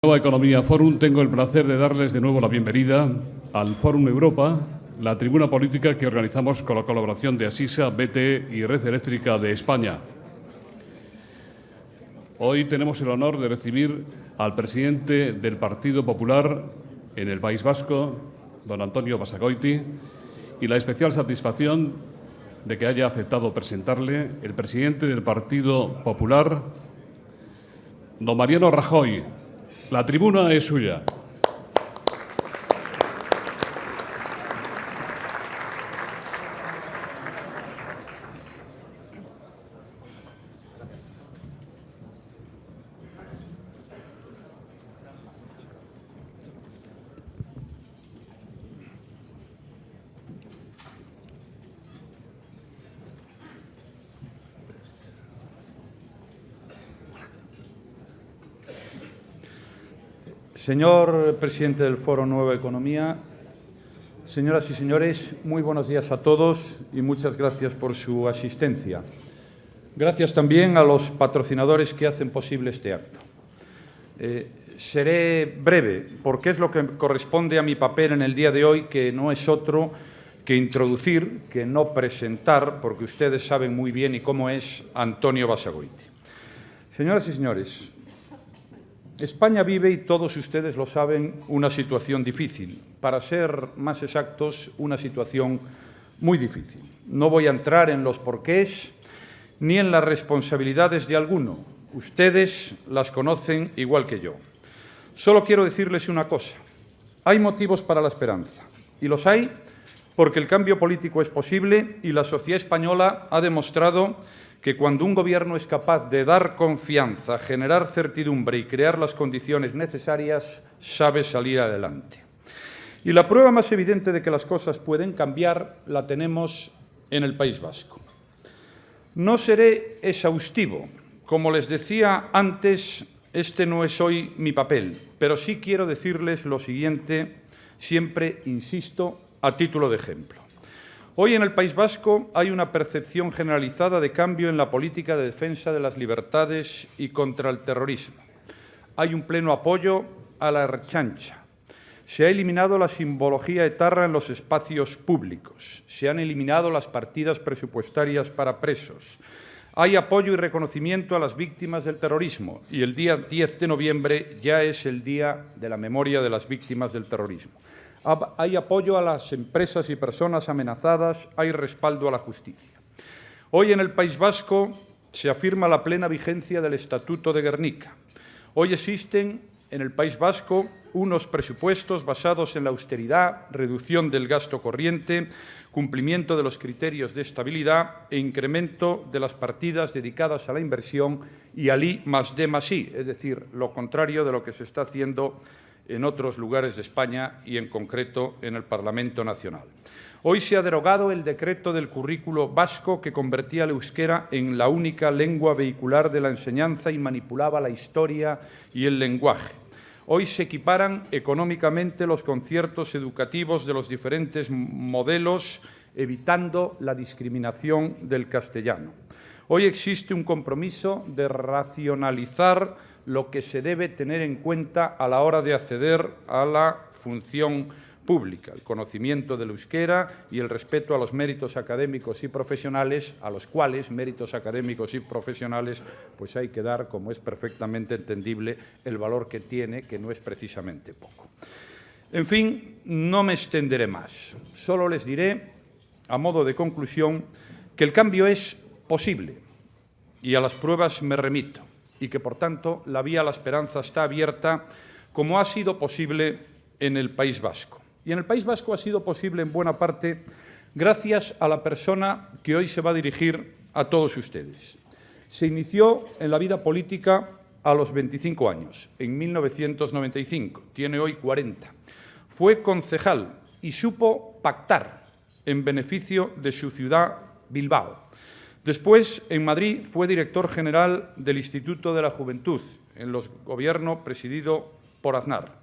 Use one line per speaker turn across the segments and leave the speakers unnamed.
Nueva Economía Forum, tengo el placer de darles de nuevo la bienvenida al Fórum Europa, la tribuna política que organizamos con la colaboración de Asisa, BTE y Red Eléctrica de España. Hoy tenemos el honor de recibir al presidente del Partido Popular en el País Vasco, don Antonio Basagoiti, y la especial satisfacción de que haya aceptado presentarle el presidente del Partido Popular, don Mariano Rajoy. La tribuna es suya.
Señor presidente del Foro Nueva Economía, señoras y señores, muy buenos días a todos y muchas gracias por su asistencia. Gracias también a los patrocinadores que hacen posible este acto. Seré breve, porque es lo que corresponde a mi papel en el día de hoy, que no es otro que introducir, que no presentar, porque ustedes saben muy bien y cómo es Antonio Basagoiti. Señoras y señores, España vive, y todos ustedes lo saben, una situación difícil. Para ser más exactos, una situación muy difícil. No voy a entrar en los porqués ni en las responsabilidades de alguno. Ustedes las conocen igual que yo. Solo quiero decirles una cosa. Hay motivos para la esperanza. Y los hay porque el cambio político es posible y la sociedad española ha demostrado que cuando un gobierno es capaz de dar confianza, generar certidumbre y crear las condiciones necesarias, sabe salir adelante. Y la prueba más evidente de que las cosas pueden cambiar la tenemos en el País Vasco. No seré exhaustivo. Como les decía antes, este no es hoy mi papel, pero sí quiero decirles lo siguiente, siempre insisto, a título de ejemplo. Hoy en el País Vasco hay una percepción generalizada de cambio en la política de defensa de las libertades y contra el terrorismo. Hay un pleno apoyo a la Ertzaintza. Se ha eliminado la simbología etarra en los espacios públicos. Se han eliminado las partidas presupuestarias para presos. Hay apoyo y reconocimiento a las víctimas del terrorismo y el día 10 de noviembre ya es el Día de la Memoria de las Víctimas del Terrorismo. Hay apoyo a las empresas y personas amenazadas, hay respaldo a la justicia. Hoy en el País Vasco se afirma la plena vigencia del Estatuto de Gernika. Hoy existen en el País Vasco unos presupuestos basados en la austeridad, reducción del gasto corriente, cumplimiento de los criterios de estabilidad e incremento de las partidas dedicadas a la inversión y al I+D+I, es decir, lo contrario de lo que se está haciendo en otros lugares de España y, en concreto, en el Parlamento Nacional. Hoy se ha derogado el decreto del currículo vasco que convertía el euskera en la única lengua vehicular de la enseñanza y manipulaba la historia y el lenguaje. Hoy se equiparan económicamente los conciertos educativos de los diferentes modelos, evitando la discriminación del castellano. Hoy existe un compromiso de racionalizar lo que se debe tener en cuenta a la hora de acceder a la función pública, el conocimiento del euskera y el respeto a los méritos académicos y profesionales, a los cuales, méritos académicos y profesionales, pues hay que dar, como es perfectamente entendible, el valor que tiene, que no es precisamente poco. En fin, no me extenderé más. Solo les diré, a modo de conclusión, que el cambio es posible y a las pruebas me remito, y que, por tanto, la vía a la esperanza está abierta, como ha sido posible en el País Vasco. Y en el País Vasco ha sido posible, en buena parte, gracias a la persona que hoy se va a dirigir a todos ustedes. Se inició en la vida política a los 25 años, en 1995. Tiene hoy 40. Fue concejal y supo pactar en beneficio de su ciudad, Bilbao. Después, en Madrid, fue director general del Instituto de la Juventud, en el gobierno presidido por Aznar.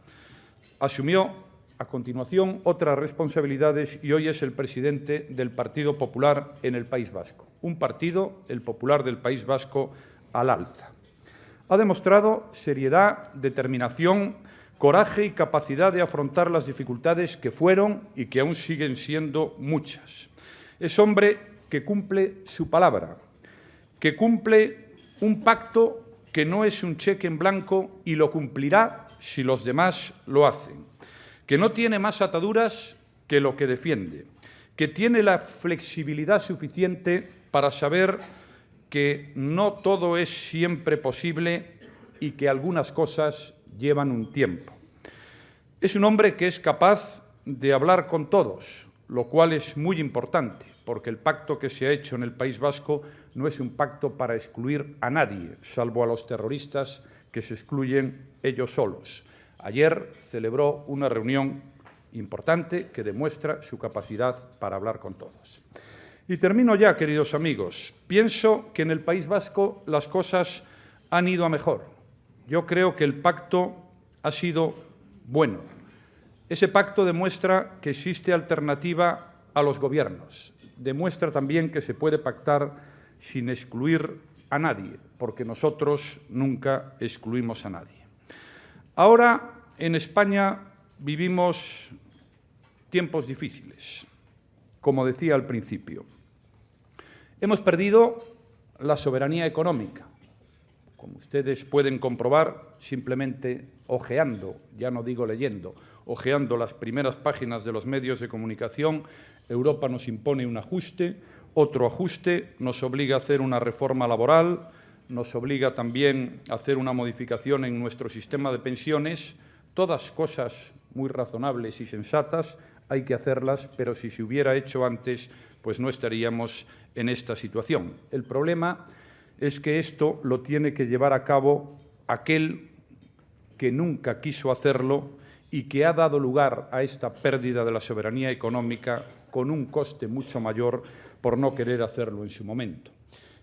Asumió, a continuación, otras responsabilidades y hoy es el presidente del Partido Popular en el País Vasco. Un partido, el Popular del País Vasco, al alza. Ha demostrado seriedad, determinación, coraje y capacidad de afrontar las dificultades que fueron y que aún siguen siendo muchas. Es hombre que cumple su palabra, que cumple un pacto que no es un cheque en blanco y lo cumplirá si los demás lo hacen, que no tiene más ataduras que lo que defiende, que tiene la flexibilidad suficiente para saber que no todo es siempre posible y que algunas cosas llevan un tiempo. Es un hombre que es capaz de hablar con todos, lo cual es muy importante, porque el pacto que se ha hecho en el País Vasco no es un pacto para excluir a nadie, salvo a los terroristas que se excluyen ellos solos. Ayer celebró una reunión importante que demuestra su capacidad para hablar con todos. Y termino ya, queridos amigos. Pienso que en el País Vasco las cosas han ido a mejor. Yo creo que el pacto ha sido bueno. Ese pacto demuestra que existe alternativa a los gobiernos. Demuestra también que se puede pactar sin excluir a nadie, porque nosotros nunca excluimos a nadie. Ahora, en España, vivimos tiempos difíciles, como decía al principio. Hemos perdido la soberanía económica, como ustedes pueden comprobar simplemente hojeando, ya no digo leyendo, hojeando las primeras páginas de los medios de comunicación. Europa nos impone un ajuste, otro ajuste, nos obliga a hacer una reforma laboral, nos obliga también a hacer una modificación en nuestro sistema de pensiones, todas cosas muy razonables y sensatas, hay que hacerlas, pero si se hubiera hecho antes, pues no estaríamos en esta situación. El problema es que esto lo tiene que llevar a cabo aquel que nunca quiso hacerlo y que ha dado lugar a esta pérdida de la soberanía económica con un coste mucho mayor por no querer hacerlo en su momento.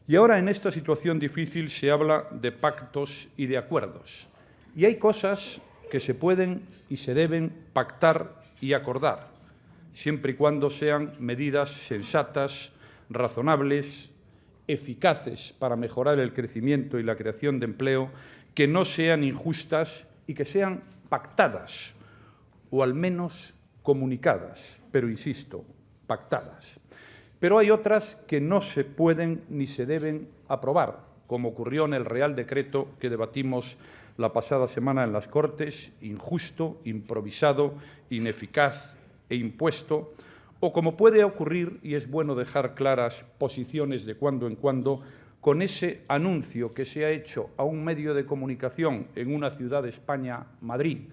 Y ahora, en esta situación difícil, se habla de pactos y de acuerdos. Y hay cosas que se pueden y se deben pactar y acordar, siempre y cuando sean medidas sensatas, razonables, eficaces para mejorar el crecimiento y la creación de empleo, que no sean injustas y que sean pactadas, o al menos comunicadas, pero insisto, pactadas. Pero hay otras que no se pueden ni se deben aprobar, como ocurrió en el Real Decreto que debatimos la pasada semana en las Cortes, injusto, improvisado, ineficaz e impuesto, o como puede ocurrir, y es bueno dejar claras posiciones de cuando en cuando, con ese anuncio que se ha hecho a un medio de comunicación en una ciudad de España, Madrid,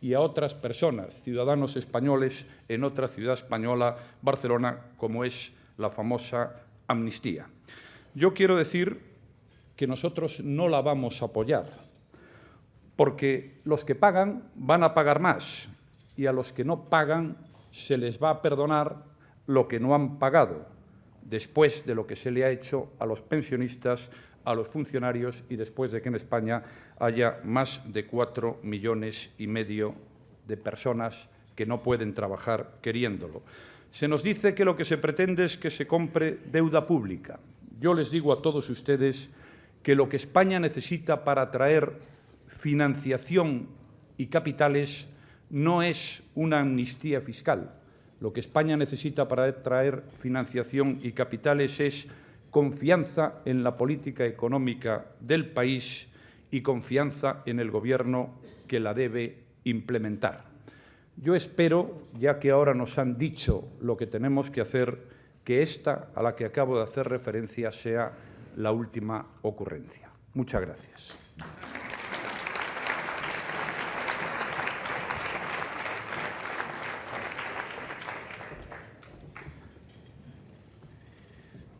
y a otras personas, ciudadanos españoles, en otra ciudad española, Barcelona, como es la famosa amnistía. Yo quiero decir que nosotros no la vamos a apoyar, porque los que pagan van a pagar más y a los que no pagan se les va a perdonar lo que no han pagado, después de lo que se le ha hecho a los pensionistas, a los funcionarios y después de que en España haya más de 4,5 millones de personas que no pueden trabajar queriéndolo. Se nos dice que lo que se pretende es que se compre deuda pública. Yo les digo a todos ustedes que lo que España necesita para atraer financiación y capitales no es una amnistía fiscal. Lo que España necesita para atraer financiación y capitales es confianza en la política económica del país y confianza en el Gobierno que la debe implementar. Yo espero, ya que ahora nos han dicho lo que tenemos que hacer, que esta a la que acabo de hacer referencia sea la última ocurrencia. Muchas gracias.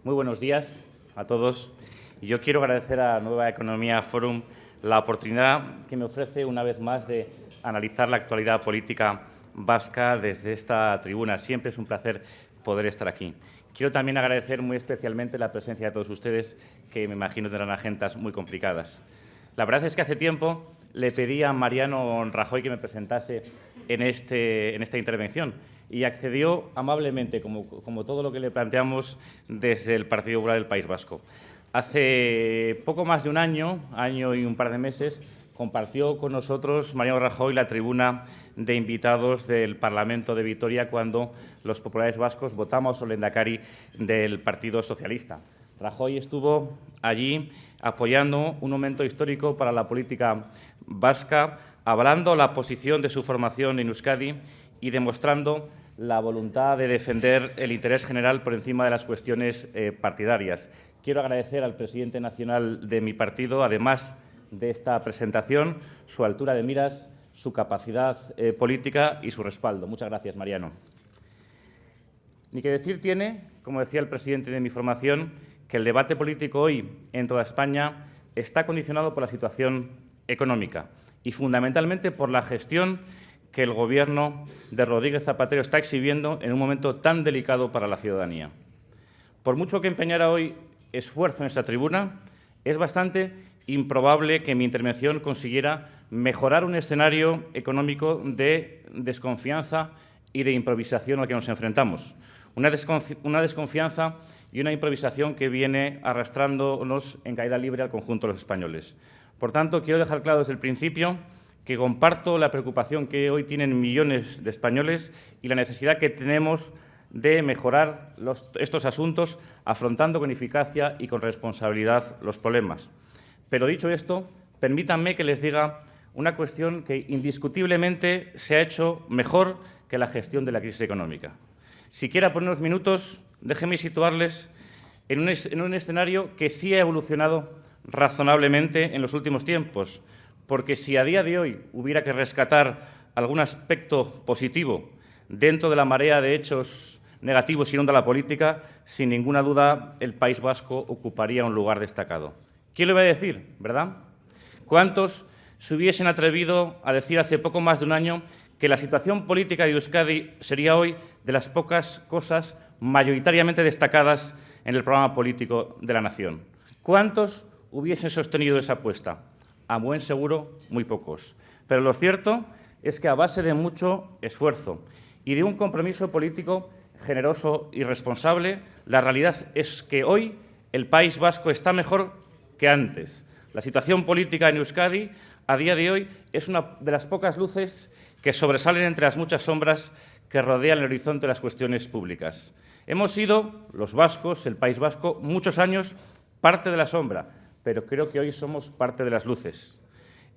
Muy buenos días a todos. Y yo quiero agradecer a Nueva Economía Forum la oportunidad que me ofrece una vez más de analizar la actualidad política vasca desde esta tribuna. Siempre es un placer poder estar aquí. Quiero también agradecer muy especialmente la presencia de todos ustedes, que me imagino tendrán agendas muy complicadas. La verdad es que hace tiempo le pedí a Mariano Rajoy que me presentase en esta intervención y accedió amablemente, como todo lo que le planteamos desde el Partido Popular del País Vasco. Hace poco más de un año y un par de meses, compartió con nosotros Mariano Rajoy la tribuna de invitados del Parlamento de Vitoria cuando los populares vascos votamos al lehendakari del Partido Socialista. Rajoy estuvo allí apoyando un momento histórico para la política vasca, avalando la posición de su formación en Euskadi y demostrando la voluntad de defender el interés general por encima de las cuestiones partidarias. Quiero agradecer al presidente nacional de mi partido, además de esta presentación, su altura de miras, su capacidad política y su respaldo. Muchas gracias, Mariano. Ni que decir tiene, como decía el presidente de mi formación, que el debate político hoy en toda España está condicionado por la situación económica y fundamentalmente por la gestión que el Gobierno de Rodríguez Zapatero está exhibiendo en un momento tan delicado para la ciudadanía. Por mucho que empeñara hoy esfuerzo en esta tribuna, es bastante improbable que mi intervención consiguiera mejorar un escenario económico de desconfianza y de improvisación al que nos enfrentamos. Una desconfianza y una improvisación que viene arrastrándonos en caída libre al conjunto de los españoles. Por tanto, quiero dejar claro desde el principio que comparto la preocupación que hoy tienen millones de españoles y la necesidad que tenemos de mejorar estos asuntos, afrontando con eficacia y con responsabilidad los problemas. Pero dicho esto, permítanme que les diga una cuestión que indiscutiblemente se ha hecho mejor que la gestión de la crisis económica. Siquiera por unos minutos, déjenme situarles en un escenario que sí ha evolucionado razonablemente en los últimos tiempos, porque si a día de hoy hubiera que rescatar algún aspecto positivo dentro de la marea de hechos negativos que inunda la política, sin ninguna duda el País Vasco ocuparía un lugar destacado. ¿Quién lo iba a decir, verdad? ¿Cuántos se hubiesen atrevido a decir hace poco más de un año que la situación política de Euskadi sería hoy de las pocas cosas mayoritariamente destacadas en el programa político de la nación? ¿Cuántos hubiesen sostenido esa apuesta? A buen seguro, muy pocos. Pero lo cierto es que a base de mucho esfuerzo y de un compromiso político generoso y responsable, la realidad es que hoy el País Vasco está mejor que antes. La situación política en Euskadi a día de hoy es una de las pocas luces que sobresalen entre las muchas sombras que rodean el horizonte de las cuestiones públicas. Hemos sido, los vascos, el País Vasco, muchos años parte de la sombra, pero creo que hoy somos parte de las luces.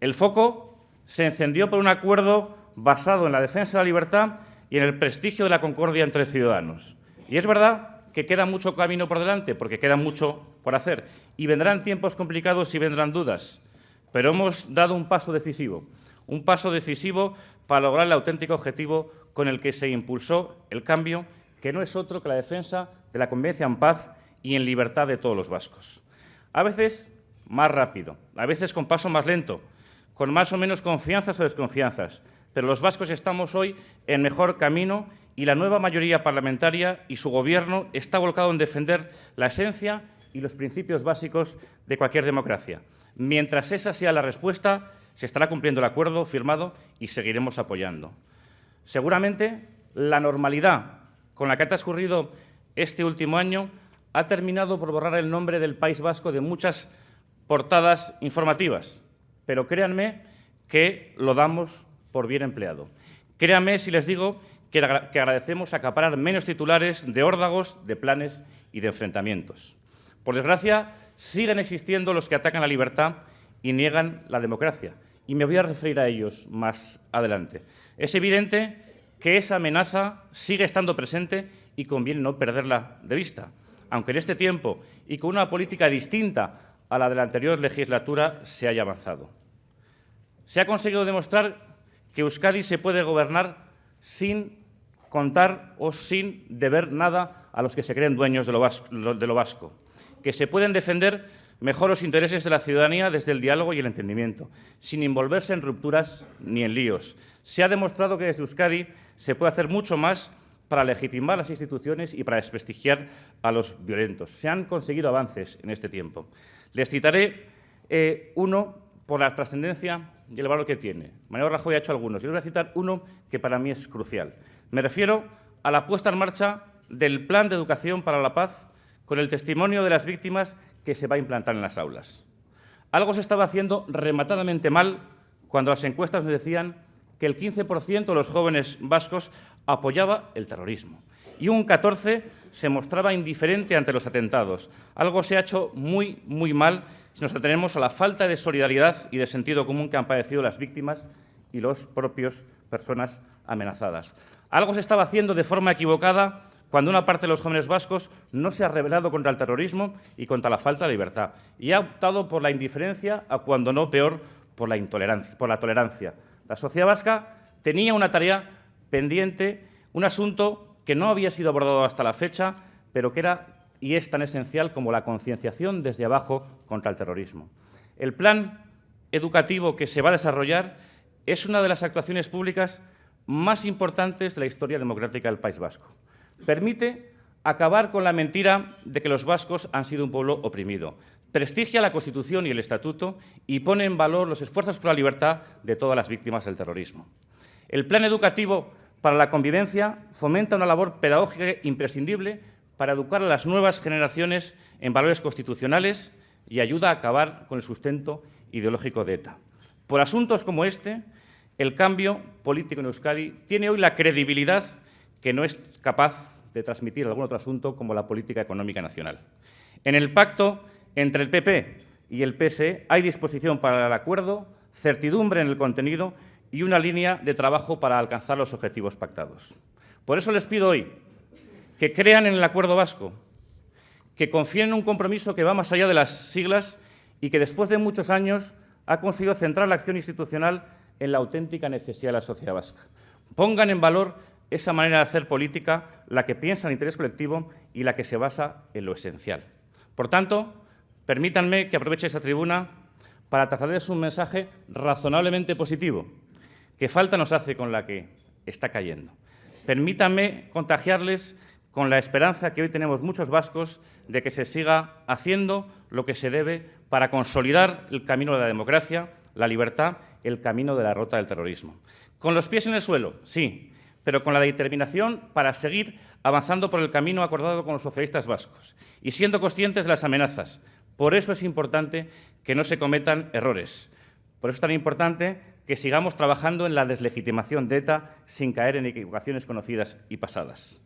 El foco se encendió por un acuerdo basado en la defensa de la libertad y en el prestigio de la concordia entre ciudadanos. Y es verdad que queda mucho camino por delante, porque queda mucho por hacer, y vendrán tiempos complicados y vendrán dudas, pero hemos dado un paso decisivo para lograr el auténtico objetivo con el que se impulsó el cambio, que no es otro que la defensa de la convivencia en paz y en libertad de todos los vascos. A veces más rápido, a veces con paso más lento, con más o menos confianzas o desconfianzas, pero los vascos estamos hoy en mejor camino y la nueva mayoría parlamentaria y su Gobierno está volcado en defender la esencia y los principios básicos de cualquier democracia. Mientras esa sea la respuesta, se estará cumpliendo el acuerdo firmado y seguiremos apoyando. Seguramente la normalidad con la que ha transcurrido este último año ha terminado por borrar el nombre del País Vasco de muchas portadas informativas, pero créanme que lo damos por bien empleado. Créanme si les digo que agradecemos acaparar menos titulares de órdagos, de planes y de enfrentamientos. Por desgracia, siguen existiendo los que atacan la libertad y niegan la democracia, y me voy a referir a ellos más adelante. Es evidente que esa amenaza sigue estando presente y conviene no perderla de vista, aunque en este tiempo y con una política distinta a la de la anterior legislatura se haya avanzado. Se ha conseguido demostrar que Euskadi se puede gobernar sin contar o sin deber nada a los que se creen dueños de lo vasco, que se pueden defender mejor los intereses de la ciudadanía desde el diálogo y el entendimiento, sin envolverse en rupturas ni en líos. Se ha demostrado que desde Euskadi se puede hacer mucho más para legitimar las instituciones y para desprestigiar a los violentos. Se han conseguido avances en este tiempo. Les citaré uno por la trascendencia y el valor que tiene. Mariano Rajoy ha hecho algunos. Yo les voy a citar uno que para mí es crucial. Me refiero a la puesta en marcha del Plan de Educación para la Paz con el testimonio de las víctimas que se va a implantar en las aulas. Algo se estaba haciendo rematadamente mal cuando las encuestas nos decían que el 15% de los jóvenes vascos apoyaba el terrorismo y un 14% se mostraba indiferente ante los atentados. Algo se ha hecho muy, muy mal si nos atenemos a la falta de solidaridad y de sentido común que han padecido las víctimas y los propios personas amenazadas. Algo se estaba haciendo de forma equivocada cuando una parte de los jóvenes vascos no se ha rebelado contra el terrorismo y contra la falta de libertad y ha optado por la indiferencia, a cuando no peor, por la intolerancia, por la tolerancia. La sociedad vasca tenía una tarea pendiente, un asunto que no había sido abordado hasta la fecha, pero que era y es tan esencial como la concienciación desde abajo contra el terrorismo. El plan educativo que se va a desarrollar es una de las actuaciones públicas más importantes de la historia democrática del País Vasco. Permite acabar con la mentira de que los vascos han sido un pueblo oprimido, prestigia la Constitución y el Estatuto y pone en valor los esfuerzos por la libertad de todas las víctimas del terrorismo. El plan educativo para la convivencia fomenta una labor pedagógica imprescindible para educar a las nuevas generaciones en valores constitucionales y ayuda a acabar con el sustento ideológico de ETA. Por asuntos como este, el cambio político en Euskadi tiene hoy la credibilidad que no es capaz de transmitir algún otro asunto como la política económica nacional. En el pacto entre el PP y el PSE hay disposición para el acuerdo, certidumbre en el contenido y una línea de trabajo para alcanzar los objetivos pactados. Por eso les pido hoy que crean en el acuerdo vasco, que confíen en un compromiso que va más allá de las siglas y que después de muchos años ha conseguido centrar la acción institucional en la auténtica necesidad de la sociedad vasca. Pongan en valor esa manera de hacer política, la que piensa en el interés colectivo y la que se basa en lo esencial. Por tanto, permítanme que aproveche esta tribuna para trasladarles un mensaje razonablemente positivo, que falta nos hace con la que está cayendo. Permítanme contagiarles con la esperanza que hoy tenemos muchos vascos de que se siga haciendo lo que se debe para consolidar el camino de la democracia, la libertad, el camino de la derrota del terrorismo. Con los pies en el suelo, sí, pero con la determinación para seguir avanzando por el camino acordado con los socialistas vascos y siendo conscientes de las amenazas. Por eso es importante que no se cometan errores. Por eso es tan importante que sigamos trabajando en la deslegitimación de ETA sin caer en equivocaciones conocidas y pasadas.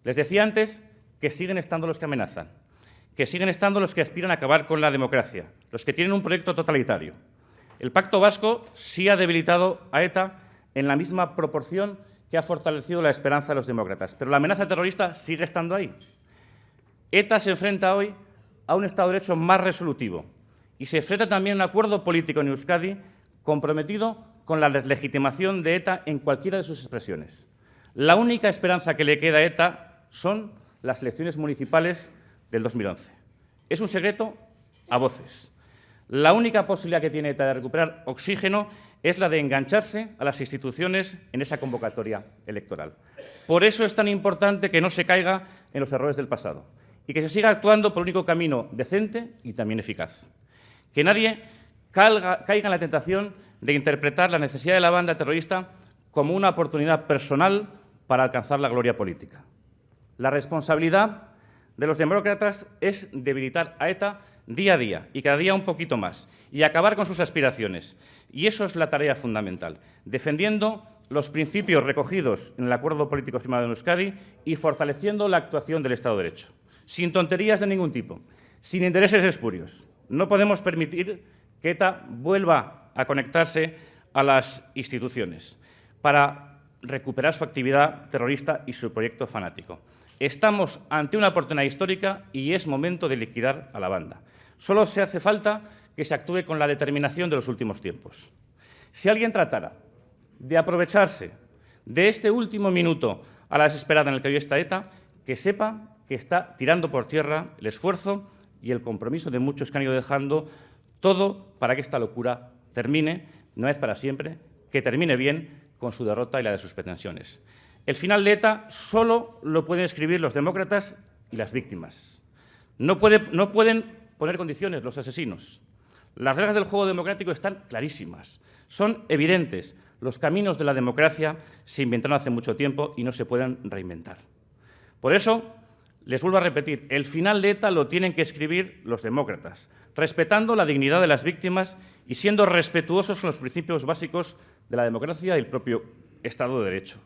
Les decía antes que siguen estando los que amenazan, que siguen estando los que aspiran a acabar con la democracia, los que tienen un proyecto totalitario. El Pacto Vasco sí ha debilitado a ETA en la misma proporción que ha fortalecido la esperanza de los demócratas, pero la amenaza terrorista sigue estando ahí. ETA se enfrenta hoy a un Estado de Derecho más resolutivo y se enfrenta también a un acuerdo político en Euskadi comprometido con la deslegitimación de ETA en cualquiera de sus expresiones. La única esperanza que le queda a ETA son las elecciones municipales del 2011. Es un secreto a voces. La única posibilidad que tiene ETA de recuperar oxígeno es la de engancharse a las instituciones en esa convocatoria electoral. Por eso es tan importante que no se caiga en los errores del pasado y que se siga actuando por el único camino decente y también eficaz. Que nadie caiga en la tentación de interpretar la necesidad de la banda terrorista como una oportunidad personal para alcanzar la gloria política. La responsabilidad de los demócratas es debilitar a ETA día a día y cada día un poquito más y acabar con sus aspiraciones. Y eso es la tarea fundamental, defendiendo los principios recogidos en el acuerdo político firmado en Euskadi y fortaleciendo la actuación del Estado de Derecho, sin tonterías de ningún tipo, sin intereses espurios. No podemos permitir que ETA vuelva a conectarse a las instituciones para recuperar su actividad terrorista y su proyecto fanático. Estamos ante una oportunidad histórica y es momento de liquidar a la banda. Solo se hace falta que se actúe con la determinación de los últimos tiempos. Si alguien tratara de aprovecharse de este último minuto a la desesperada en el que hoy está ETA, que sepa que está tirando por tierra el esfuerzo y el compromiso de muchos que han ido dejando todo para que esta locura termine, no es para siempre, que termine bien con su derrota y la de sus pretensiones. El final de ETA solo lo pueden escribir los demócratas y las víctimas. No pueden poner condiciones los asesinos. Las reglas del juego democrático están clarísimas, son evidentes. Los caminos de la democracia se inventaron hace mucho tiempo y no se pueden reinventar. Por eso, Les vuelvo a repetir, el final de ETA lo tienen que escribir los demócratas, respetando la dignidad de las víctimas y siendo respetuosos con los principios básicos de la democracia y el propio Estado de Derecho.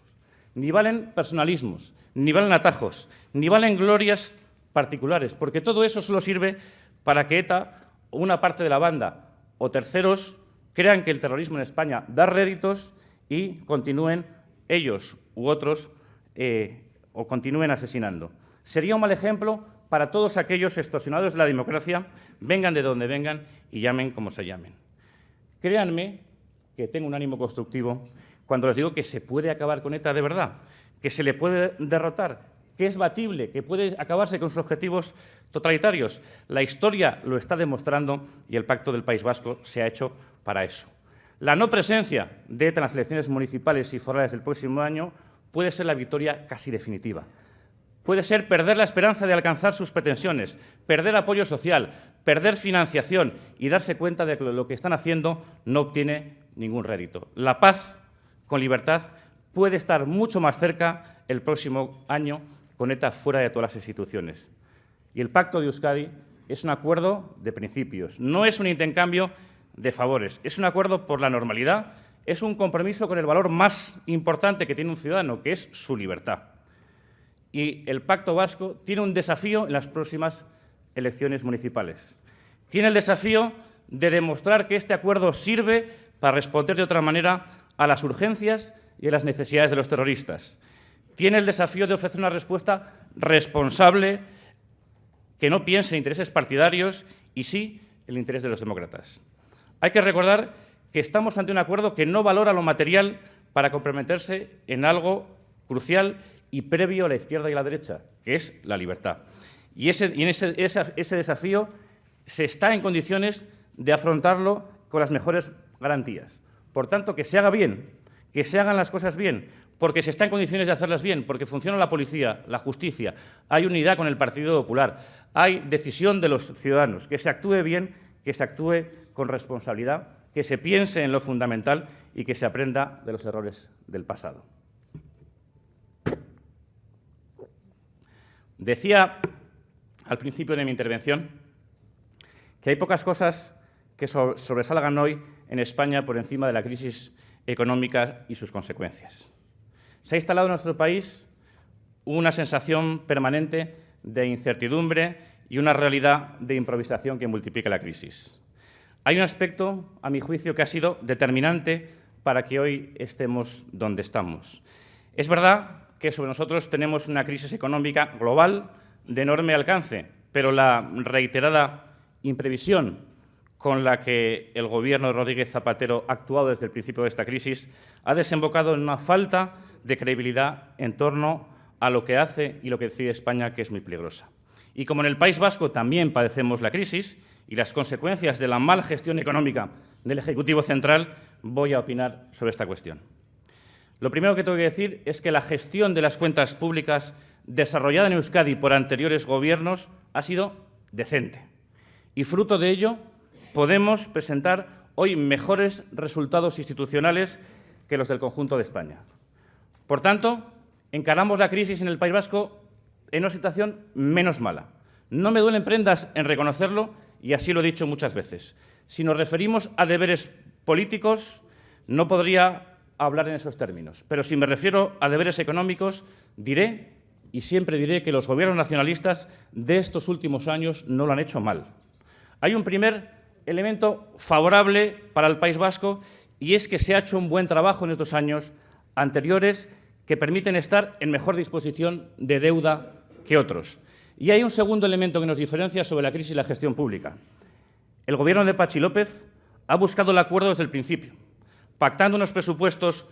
Ni valen personalismos, ni valen atajos, ni valen glorias particulares, porque todo eso solo sirve para que ETA, o una parte de la banda o terceros, crean que el terrorismo en España da réditos y continúen ellos u otros o continúen asesinando. Sería un mal ejemplo para todos aquellos extorsionadores de la democracia, vengan de donde vengan y llamen como se llamen. Créanme que tengo un ánimo constructivo cuando les digo que se puede acabar con ETA de verdad, que se le puede derrotar, que es batible, que puede acabarse con sus objetivos totalitarios. La historia lo está demostrando y el Pacto del País Vasco se ha hecho para eso. La no presencia de ETA en las elecciones municipales y forales del próximo año puede ser la victoria casi definitiva. Puede ser perder la esperanza de alcanzar sus pretensiones, perder apoyo social, perder financiación y darse cuenta de que lo que están haciendo no obtiene ningún rédito. La paz con libertad puede estar mucho más cerca el próximo año con ETA fuera de todas las instituciones. Y el Pacto de Euskadi es un acuerdo de principios, no es un intercambio de favores, es un acuerdo por la normalidad, es un compromiso con el valor más importante que tiene un ciudadano, que es su libertad. Y el Pacto Vasco tiene un desafío en las próximas elecciones municipales. Tiene el desafío de demostrar que este acuerdo sirve para responder de otra manera a las urgencias y a las necesidades de los terroristas. Tiene el desafío de ofrecer una respuesta responsable que no piense en intereses partidarios y sí en el interés de los demócratas. Hay que recordar que estamos ante un acuerdo que no valora lo material para comprometerse en algo crucial y previo a la izquierda y a la derecha, que es la libertad. Y ese desafío se está en condiciones de afrontarlo con las mejores garantías. Por tanto, que se haga bien, que se hagan las cosas bien, porque se está en condiciones de hacerlas bien, porque funciona la policía, la justicia, hay unidad con el Partido Popular, hay decisión de los ciudadanos, que se actúe bien, que se actúe con responsabilidad, que se piense en lo fundamental y que se aprenda de los errores del pasado. Decía al principio de mi intervención que hay pocas cosas que sobresalgan hoy en España por encima de la crisis económica y sus consecuencias. Se ha instalado en nuestro país una sensación permanente de incertidumbre y una realidad de improvisación que multiplica la crisis. Hay un aspecto, a mi juicio, que ha sido determinante para que hoy estemos donde estamos. Es verdad que sobre nosotros tenemos una crisis económica global de enorme alcance, pero la reiterada imprevisión con la que el Gobierno de Rodríguez Zapatero ha actuado desde el principio de esta crisis ha desembocado en una falta de credibilidad en torno a lo que hace y lo que decide España, que es muy peligrosa. Y como en el País Vasco también padecemos la crisis y las consecuencias de la mala gestión económica del Ejecutivo Central, voy a opinar sobre esta cuestión. Lo primero que tengo que decir es que la gestión de las cuentas públicas desarrollada en Euskadi por anteriores gobiernos ha sido decente. Y fruto de ello podemos presentar hoy mejores resultados institucionales que los del conjunto de España. Por tanto, encaramos la crisis en el País Vasco en una situación menos mala. No me duelen prendas en reconocerlo y así lo he dicho muchas veces. Si nos referimos a deberes políticos, no podría hablar en esos términos. Pero si me refiero a deberes económicos, diré y siempre diré que los gobiernos nacionalistas de estos últimos años no lo han hecho mal. Hay un primer elemento favorable para el País Vasco y es que se ha hecho un buen trabajo en estos años anteriores que permiten estar en mejor disposición de deuda que otros. Y hay un segundo elemento que nos diferencia sobre la crisis y la gestión pública. El Gobierno de Patxi López ha buscado el acuerdo desde el principio, pactando unos presupuestos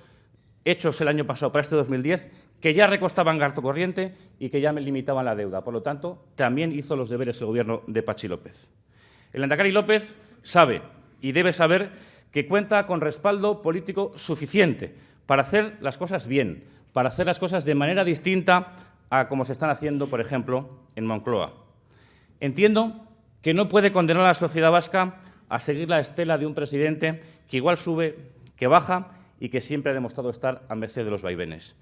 hechos el año pasado para este 2010 que ya recostaban gasto corriente y que ya limitaban la deuda. Por lo tanto, también hizo los deberes el Gobierno de Patxi López. El lehendakari López sabe y debe saber que cuenta con respaldo político suficiente para hacer las cosas bien, para hacer las cosas de manera distinta a como se están haciendo, por ejemplo, en Moncloa. Entiendo que no puede condenar a la sociedad vasca a seguir la estela de un presidente que igual sube, que baja y que siempre ha demostrado estar a merced de los vaivenes.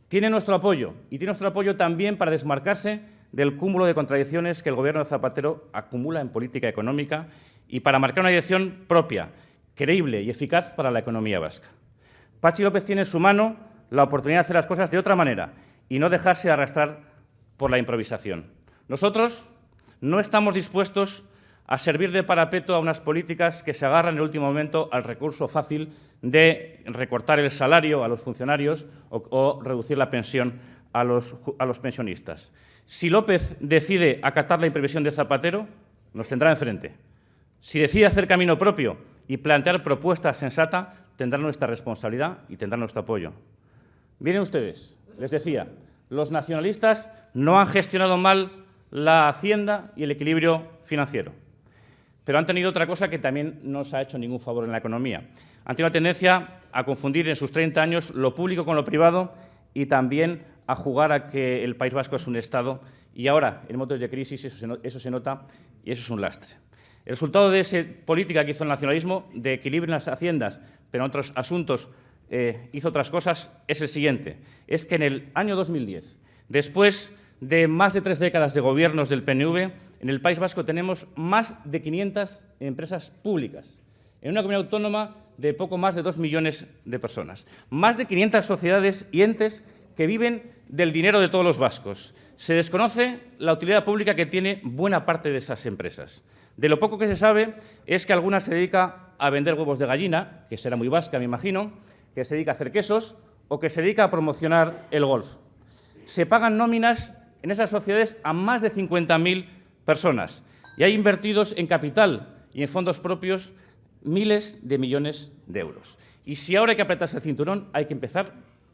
Tiene nuestro apoyo y tiene nuestro apoyo también para desmarcarse del cúmulo de contradicciones que el Gobierno de Zapatero acumula en política económica y para marcar una dirección propia, creíble y eficaz para la economía vasca. Patxi López tiene en su mano la oportunidad de hacer las cosas de otra manera y no dejarse arrastrar por la improvisación. Nosotros no estamos dispuestos a servir de parapeto a unas políticas que se agarran en el último momento al recurso fácil de recortar el salario a los funcionarios o reducir la pensión a los pensionistas. Si López decide acatar la imprevisión de Zapatero, nos tendrá enfrente. Si decide hacer camino propio y plantear propuestas sensatas, tendrá nuestra responsabilidad y tendrá nuestro apoyo. Miren ustedes, les decía, los nacionalistas no han gestionado mal la Hacienda y el equilibrio financiero, pero han tenido otra cosa que también no os ha hecho ningún favor en la economía. Han tenido la tendencia a confundir en sus 30 años lo público con lo privado y también a jugar a que el País Vasco es un Estado y ahora, en momentos de crisis, eso se nota y eso es un lastre. El resultado de esa política que hizo el nacionalismo, de equilibrio en las haciendas, pero en otros asuntos hizo otras cosas, es el siguiente. Es que en el año 2010, después de más de 3 décadas de gobiernos del PNV, en el País Vasco tenemos más de 500 empresas públicas, en una comunidad autónoma de poco más de 2 millones de personas. Más de 500 sociedades y entes que viven del dinero de todos los vascos. Se desconoce la utilidad pública que tiene buena parte de esas empresas. De lo poco que se sabe es que alguna se dedica a vender huevos de gallina, que será muy vasca, me imagino, que se dedica a hacer quesos o que se dedica a promocionar el golf. Se pagan nóminas en esas sociedades a más de 50.000 personas y hay invertidos en capital y en fondos propios miles de millones de euros. Y si ahora hay que apretarse el cinturón, hay que empezar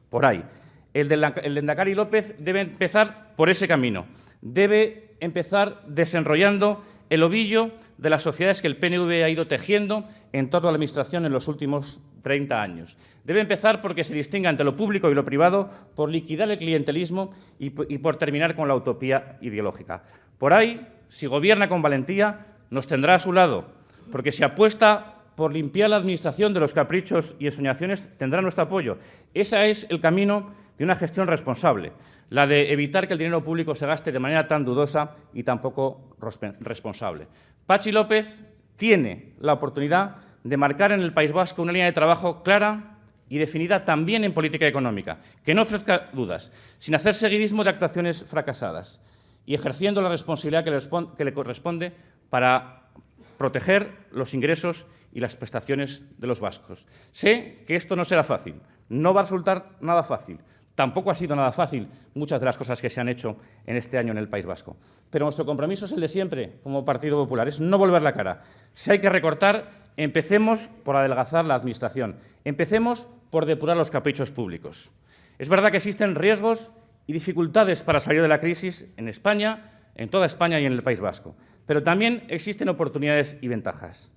por ahí. El lehendakari López debe empezar por ese camino. Debe empezar desenrollando el ovillo de las sociedades que el PNV ha ido tejiendo en torno a la Administración en los últimos 30 años. Debe empezar porque se distinga entre lo público y lo privado, por liquidar el clientelismo y por terminar con la utopía ideológica. Por ahí, si gobierna con valentía, nos tendrá a su lado, porque si apuesta por limpiar la Administración de los caprichos y ensoñaciones, tendrá nuestro apoyo. Ese es el camino de una gestión responsable, la de evitar que el dinero público se gaste de manera tan dudosa y tan poco responsable. Patxi López tiene la oportunidad de marcar en el País Vasco una línea de trabajo clara y definida también en política económica, que no ofrezca dudas, sin hacer seguidismo de actuaciones fracasadas y ejerciendo la responsabilidad que le corresponde para proteger los ingresos y las prestaciones de los vascos. Sé que esto no será fácil, no va a resultar nada fácil. Tampoco ha sido nada fácil muchas de las cosas que se han hecho en este año en el País Vasco. Pero nuestro compromiso es el de siempre, como Partido Popular, es no volver la cara. Si hay que recortar, empecemos por adelgazar la Administración, empecemos por depurar los caprichos públicos. Es verdad que existen riesgos y dificultades para salir de la crisis en España, en toda España y en el País Vasco, pero también existen oportunidades y ventajas.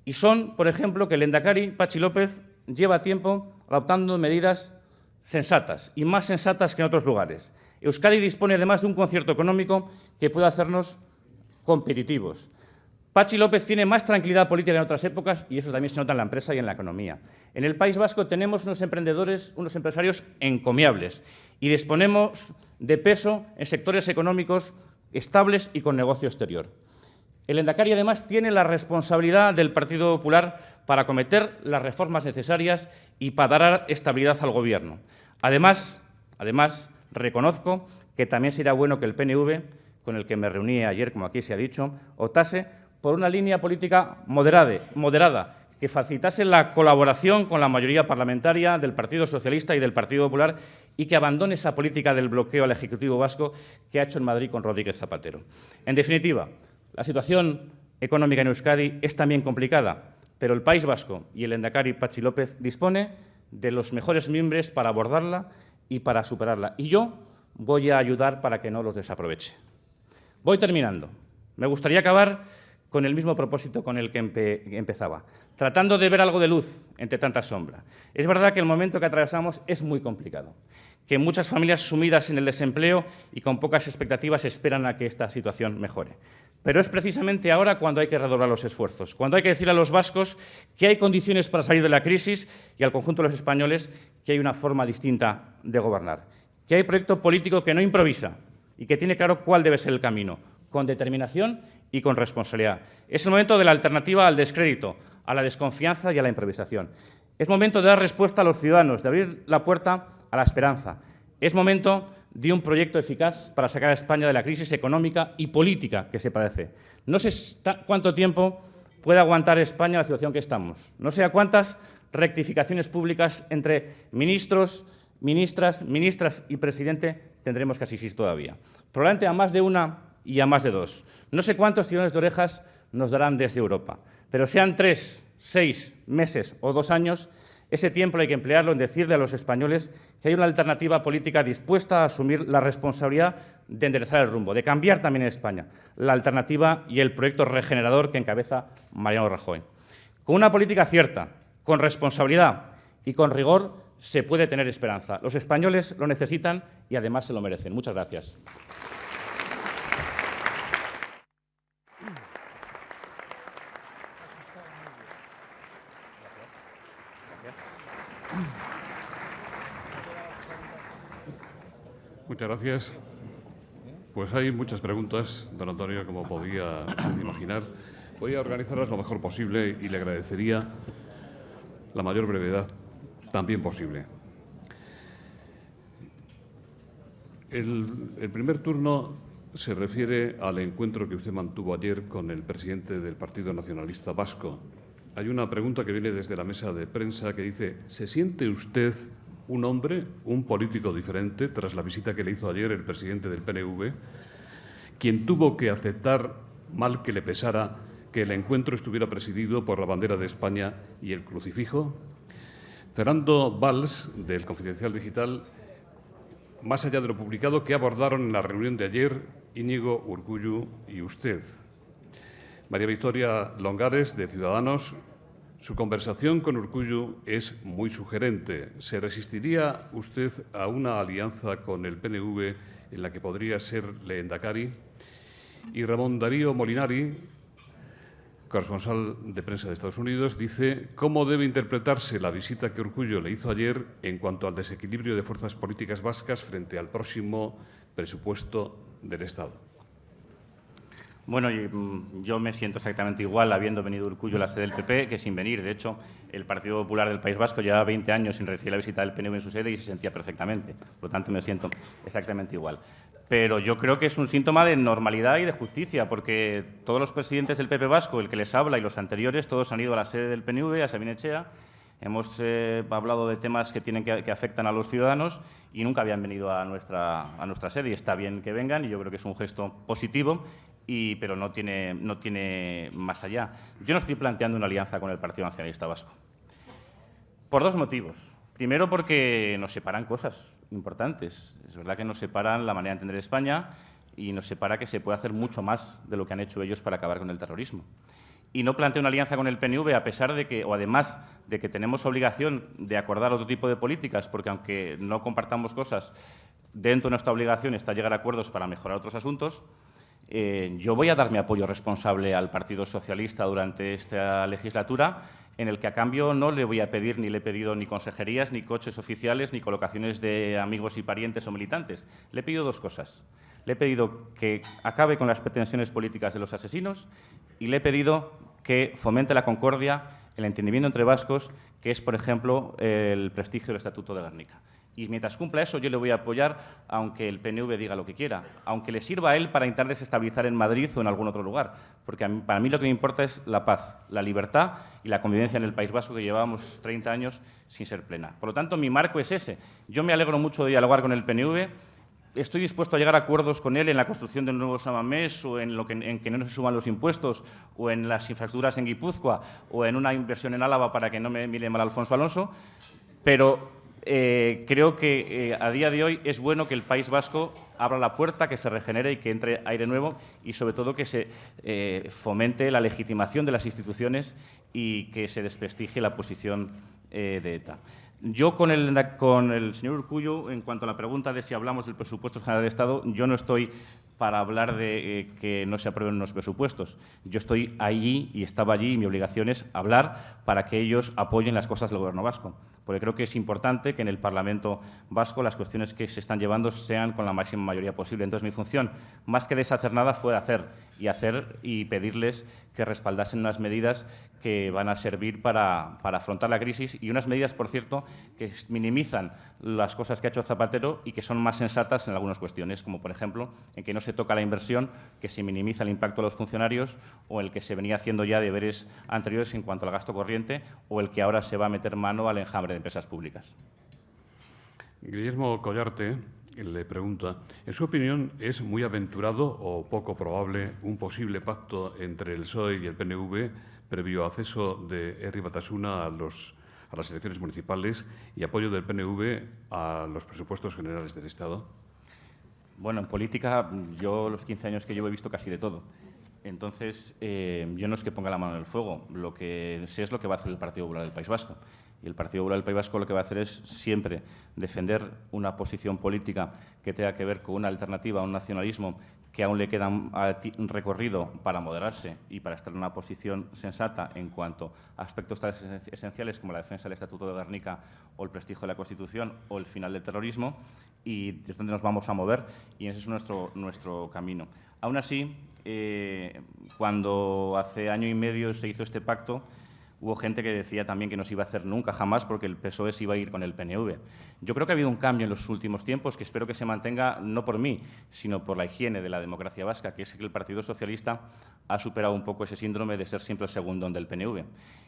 Y son, por ejemplo, que el lehendakari Patxi López lleva tiempo adoptando medidas sensatas y más sensatas que en otros lugares. Euskadi dispone además de un concierto económico que puede hacernos competitivos. Patxi López tiene más tranquilidad política que en otras épocas y eso también se nota en la empresa y en la economía. En el País Vasco tenemos unos emprendedores, unos empresarios encomiables y disponemos de peso en sectores económicos estables y con negocio exterior. El lehendakari, además, tiene la responsabilidad del Partido Popular para acometer las reformas necesarias y para dar estabilidad al Gobierno. Además, reconozco que también sería bueno que el PNV, con el que me reuní ayer, como aquí se ha dicho, optase por una línea política moderada, que facilitase la colaboración con la mayoría parlamentaria del Partido Socialista y del Partido Popular y que abandone esa política del bloqueo al Ejecutivo vasco que ha hecho en Madrid con Rodríguez Zapatero. En definitiva, la situación económica en Euskadi es también complicada, pero el País Vasco y el lehendakari Patxi López dispone de los mejores mimbres para abordarla y para superarla. Y yo voy a ayudar para que no los desaproveche. Voy terminando. Me gustaría acabar con el mismo propósito con el que empezaba, tratando de ver algo de luz entre tanta sombra. Es verdad que el momento que atravesamos es muy complicado, que muchas familias sumidas en el desempleo y con pocas expectativas esperan a que esta situación mejore. Pero es precisamente ahora cuando hay que redoblar los esfuerzos, cuando hay que decir a los vascos que hay condiciones para salir de la crisis y al conjunto de los españoles que hay una forma distinta de gobernar, que hay proyecto político que no improvisa, y que tiene claro cuál debe ser el camino, con determinación y con responsabilidad. Es el momento de la alternativa al descrédito, a la desconfianza y a la improvisación. Es momento de dar respuesta a los ciudadanos, de abrir la puerta a la esperanza. Es momento de un proyecto eficaz para sacar a España de la crisis económica y política que se padece. No sé cuánto tiempo puede aguantar España la situación que estamos. No sé a cuántas rectificaciones públicas entre ministros, ministras y presidente tendremos que asistir todavía. Probablemente a más de una y a más de dos. No sé cuántos tirones de orejas nos darán desde Europa, pero sean 3, 6 meses o 2 años, ese tiempo hay que emplearlo en decirle a los españoles que hay una alternativa política dispuesta a asumir la responsabilidad de enderezar el rumbo, de cambiar también en España la alternativa y el proyecto regenerador que encabeza Mariano Rajoy. Con una política cierta, con responsabilidad y con rigor se puede tener esperanza. Los españoles lo necesitan y además se lo merecen. Muchas gracias.
Muchas gracias. Pues hay muchas preguntas, don Antonio, como podía imaginar. Voy a organizarlas lo mejor posible y le agradecería la mayor brevedad también posible. El primer turno se refiere al encuentro que usted mantuvo ayer con el presidente del Partido Nacionalista Vasco. Hay una pregunta que viene desde la mesa de prensa que dice: ¿se siente usted un hombre, un político diferente tras la visita que le hizo ayer el presidente del PNV, quien tuvo que aceptar, mal que le pesara, que el encuentro estuviera presidido por la bandera de España y el crucifijo? Fernando Valls, del Confidencial Digital: más allá de lo publicado, ¿qué abordaron en la reunión de ayer Íñigo Urkullu y usted? María Victoria Longares, de Ciudadanos: su conversación con Urkullu es muy sugerente. ¿Se resistiría usted a una alianza con el PNV en la que podría ser lehendakari? Y Ramón Darío Molinari, corresponsal de prensa de Estados Unidos, dice: ¿cómo debe interpretarse la visita que Urkullu le hizo ayer en cuanto al desequilibrio de fuerzas políticas vascas frente al próximo presupuesto del Estado?
Bueno, yo me siento exactamente igual habiendo venido Urkullu a la sede del PP que sin venir. De hecho, el Partido Popular del País Vasco llevaba 20 años sin recibir la visita del PNV en su sede y se sentía perfectamente. Por lo tanto, me siento exactamente igual. Pero yo creo que es un síntoma de normalidad y de justicia, porque todos los presidentes del PP vasco, el que les habla y los anteriores, todos han ido a la sede del PNV, a Sabin Etxea. Hemos hablado de temas que afectan a los ciudadanos y nunca habían venido a nuestra sede. Y está bien que vengan y yo creo que es un gesto positivo, pero no tiene más allá. Yo no estoy planteando una alianza con el Partido Nacionalista Vasco, por 2 motivos. Primero, porque nos separan cosas importantes. Es verdad que nos separan la manera de entender España y nos separa que se puede hacer mucho más de lo que han hecho ellos para acabar con el terrorismo. Y no planteo una alianza con el PNV a pesar de que, o además de que tenemos obligación de acordar otro tipo de políticas, porque aunque no compartamos cosas, dentro de nuestra obligación está llegar a acuerdos para mejorar otros asuntos. Yo voy a dar mi apoyo responsable al Partido Socialista durante esta legislatura, en el que a cambio no le voy a pedir, ni le he pedido ni consejerías, ni coches oficiales, ni colocaciones de amigos y parientes o militantes. Le he pedido 2 cosas. Le he pedido que acabe con las pretensiones políticas de los asesinos y le he pedido que fomente la concordia, el entendimiento entre vascos, que es, por ejemplo, el prestigio del Estatuto de Gernika. Y mientras cumpla eso, yo le voy a apoyar, aunque el PNV diga lo que quiera, aunque le sirva a él para intentar desestabilizar en Madrid o en algún otro lugar, porque para mí lo que me importa es la paz, la libertad y la convivencia en el País Vasco, que llevábamos 30 años sin ser plena. Por lo tanto, mi marco es ese. Yo me alegro mucho de dialogar con el PNV. Estoy dispuesto a llegar a acuerdos con él en la construcción del nuevo Samamés o en que no se suban los impuestos o en las infraestructuras en Guipúzcoa o en una inversión en Álava para que no me mire mal Alfonso Alonso, pero creo que a día de hoy es bueno que el País Vasco abra la puerta, que se regenere y que entre aire nuevo y, sobre todo, que se fomente la legitimación de las instituciones y que se desprestigie la posición de ETA. Yo con el señor Urkullu, en cuanto a la pregunta de si hablamos del presupuesto general del Estado, yo no estoy para hablar de que no se aprueben los presupuestos. Yo estoy allí y estaba allí y mi obligación es hablar para que ellos apoyen las cosas del Gobierno vasco. porque creo que es importante que en el Parlamento vasco las cuestiones que se están llevando sean con la máxima mayoría posible. Entonces, mi función, más que deshacer nada, fue hacer y pedirles que respaldasen unas medidas que van a servir para afrontar la crisis y unas medidas, por cierto, que minimizan las cosas que ha hecho Zapatero y que son más sensatas en algunas cuestiones, como, por ejemplo, en que no se toca la inversión, que se minimiza el impacto de los funcionarios, o el que se venía haciendo ya deberes anteriores en cuanto al gasto corriente, o el que ahora se va a meter mano al enjambre de empresas públicas.
Guillermo Collarte le pregunta, en su opinión, ¿es muy aventurado o poco probable un posible pacto entre el PSOE y el PNV previo acceso de Herri Batasuna a las elecciones municipales y apoyo del PNV a los presupuestos generales del Estado?
Bueno, en política, yo los 15 años que llevo he visto casi de todo. Entonces, yo no es que ponga la mano en el fuego. Lo que sé es lo que va a hacer el Partido Popular del País Vasco. Y el Partido Popular del País Vasco lo que va a hacer es siempre defender una posición política que tenga que ver con una alternativa a un nacionalismo que aún le queda un recorrido para moderarse y para estar en una posición sensata en cuanto a aspectos tan esenciales como la defensa del Estatuto de Gernika o el prestigio de la Constitución o el final del terrorismo, y es donde nos vamos a mover, y ese es nuestro camino. Aún así, cuando hace año y medio se hizo este pacto, hubo gente que decía también que no se iba a hacer nunca, jamás, porque el PSOE se iba a ir con el PNV. Yo creo que ha habido un cambio en los últimos tiempos que espero que se mantenga, no por mí, sino por la higiene de la democracia vasca, que es que el Partido Socialista ha superado un poco ese síndrome de ser siempre el segundón del PNV.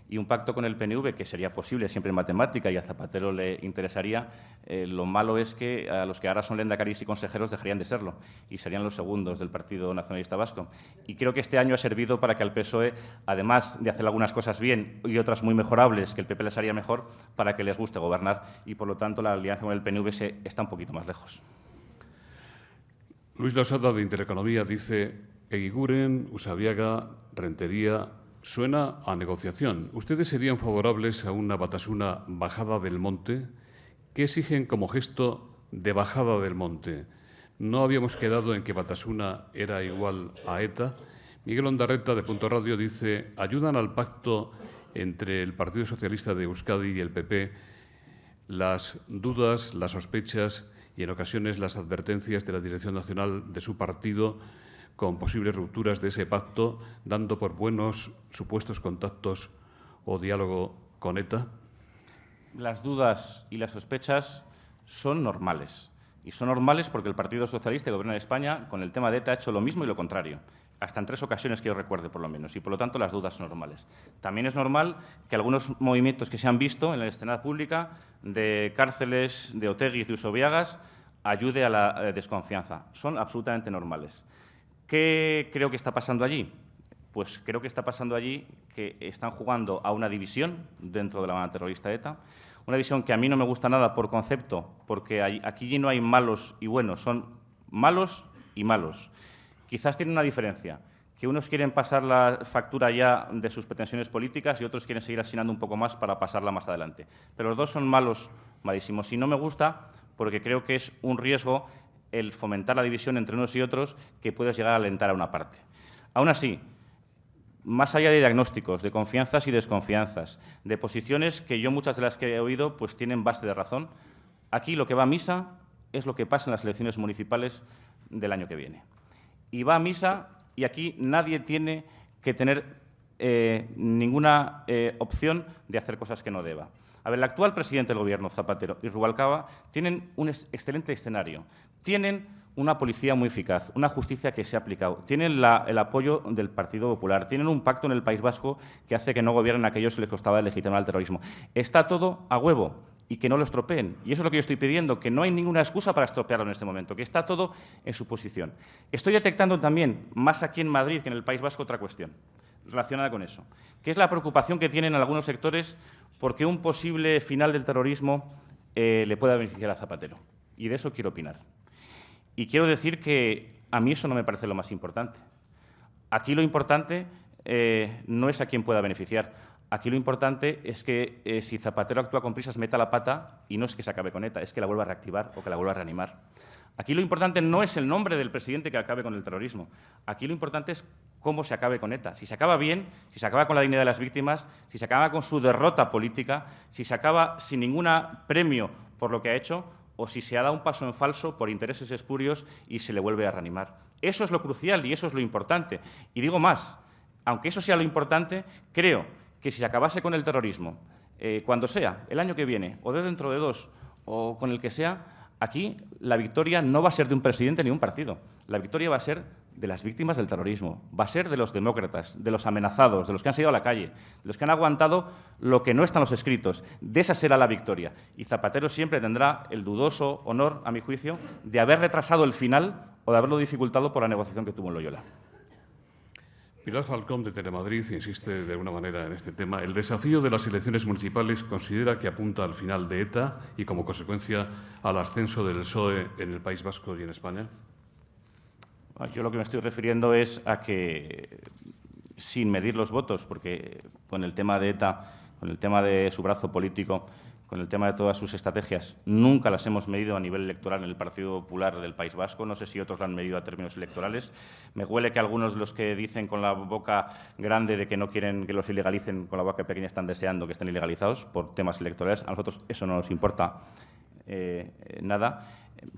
Y un pacto con el PNV, que sería posible siempre en matemática y a Zapatero le interesaría, lo malo es que a los que ahora son lehendakaris y consejeros dejarían de serlo y serían los segundos del Partido Nacionalista Vasco. Y creo que este año ha servido para que al PSOE, además de hacer algunas cosas bien y otras muy mejorables que el PP les haría mejor, para que les guste gobernar y, por lo tanto, la alianza con el PNV está un poquito más lejos.
Luis Losada, de Intereconomía, dice: Eguiguren, Usabiaga, Rentería, suena a negociación. ¿Ustedes serían favorables a una Batasuna bajada del monte? ¿Qué exigen como gesto de bajada del monte? ¿No habíamos quedado en que Batasuna era igual a ETA? Miguel Ondarreta, de Punto Radio, dice: ¿ayudan al pacto entre el Partido Socialista de Euskadi y el PP las dudas, las sospechas y, en ocasiones, las advertencias de la Dirección Nacional de su partido con posibles rupturas de ese pacto, dando por buenos supuestos contactos o diálogo con ETA?
Las dudas y las sospechas son normales. Y son normales porque el Partido Socialista que gobierna en España con el tema de ETA ha hecho lo mismo y lo contrario, hasta en 3 ocasiones que yo recuerde, por lo menos, y por lo tanto las dudas son normales. También es normal que algunos movimientos que se han visto en la escena pública de cárceles, de Otegi y de Usabiagas ayude a la desconfianza. Son absolutamente normales. ¿Qué creo que está pasando allí? Pues creo que está pasando allí que están jugando a una división dentro de la banda terrorista ETA, una visión que a mí no me gusta nada por concepto, porque aquí no hay malos y buenos, son malos y malos. Quizás tienen una diferencia, que unos quieren pasar la factura ya de sus pretensiones políticas y otros quieren seguir asinando un poco más para pasarla más adelante. Pero los dos son malos, malísimos. Y no me gusta porque creo que es un riesgo el fomentar la división entre unos y otros que puede llegar a alentar a una parte. Aún así, más allá de diagnósticos, de confianzas y desconfianzas, de posiciones que yo muchas de las que he oído pues tienen base de razón, aquí lo que va a misa es lo que pasa en las elecciones municipales del año que viene. Y va a misa y aquí nadie tiene que tener ninguna opción de hacer cosas que no deba. A ver, el actual presidente del Gobierno, Zapatero, y Rubalcaba tienen un excelente escenario. Tienen una policía muy eficaz, una justicia que se ha aplicado, tienen el apoyo del Partido Popular, tienen un pacto en el País Vasco que hace que no gobiernen aquellos que les costaba legitimar el terrorismo. Está todo a huevo y que no lo estropeen. Y eso es lo que yo estoy pidiendo, que no hay ninguna excusa para estropearlo en este momento, que está todo en su posición. Estoy detectando también, más aquí en Madrid que en el País Vasco, otra cuestión relacionada con eso, que es la preocupación que tienen algunos sectores porque un posible final del terrorismo le pueda beneficiar a Zapatero. Y de eso quiero opinar. Y quiero decir que a mí eso no me parece lo más importante. Aquí lo importante no es a quién pueda beneficiar. Aquí lo importante es que si Zapatero actúa con prisas, meta la pata y no es que se acabe con ETA, es que la vuelva a reactivar o que la vuelva a reanimar. Aquí lo importante no es el nombre del presidente que acabe con el terrorismo. Aquí lo importante es cómo se acabe con ETA. Si se acaba bien, si se acaba con la dignidad de las víctimas, si se acaba con su derrota política, si se acaba sin ningún premio por lo que ha hecho, o si se ha dado un paso en falso por intereses espurios y se le vuelve a reanimar. Eso es lo crucial y eso es lo importante. Y digo más, aunque eso sea lo importante, creo que si se acabase con el terrorismo, cuando sea, el año que viene, o de dentro de 2, o con el que sea, aquí la victoria no va a ser de un presidente ni un partido. La victoria va a ser de las víctimas del terrorismo, va a ser de los demócratas, de los amenazados, de los que han salido a la calle, de los que han aguantado lo que no está en los escritos. De esa será la victoria. Y Zapatero siempre tendrá el dudoso honor, a mi juicio, de haber retrasado el final o de haberlo dificultado por la negociación que tuvo en Loyola.
Pilar Falcón, de Telemadrid, insiste de alguna manera en este tema. El desafío de las elecciones municipales considera que apunta al final de ETA y, como consecuencia, al ascenso del PSOE en el País Vasco y en España.
Yo lo que me estoy refiriendo es a que, sin medir los votos, porque con el tema de ETA, con el tema de su brazo político, con el tema de todas sus estrategias, nunca las hemos medido a nivel electoral en el Partido Popular del País Vasco. No sé si otros lo han medido a términos electorales. Me huele que algunos de los que dicen con la boca grande de que no quieren que los ilegalicen, con la boca pequeña están deseando que estén ilegalizados por temas electorales. A nosotros eso no nos importa nada.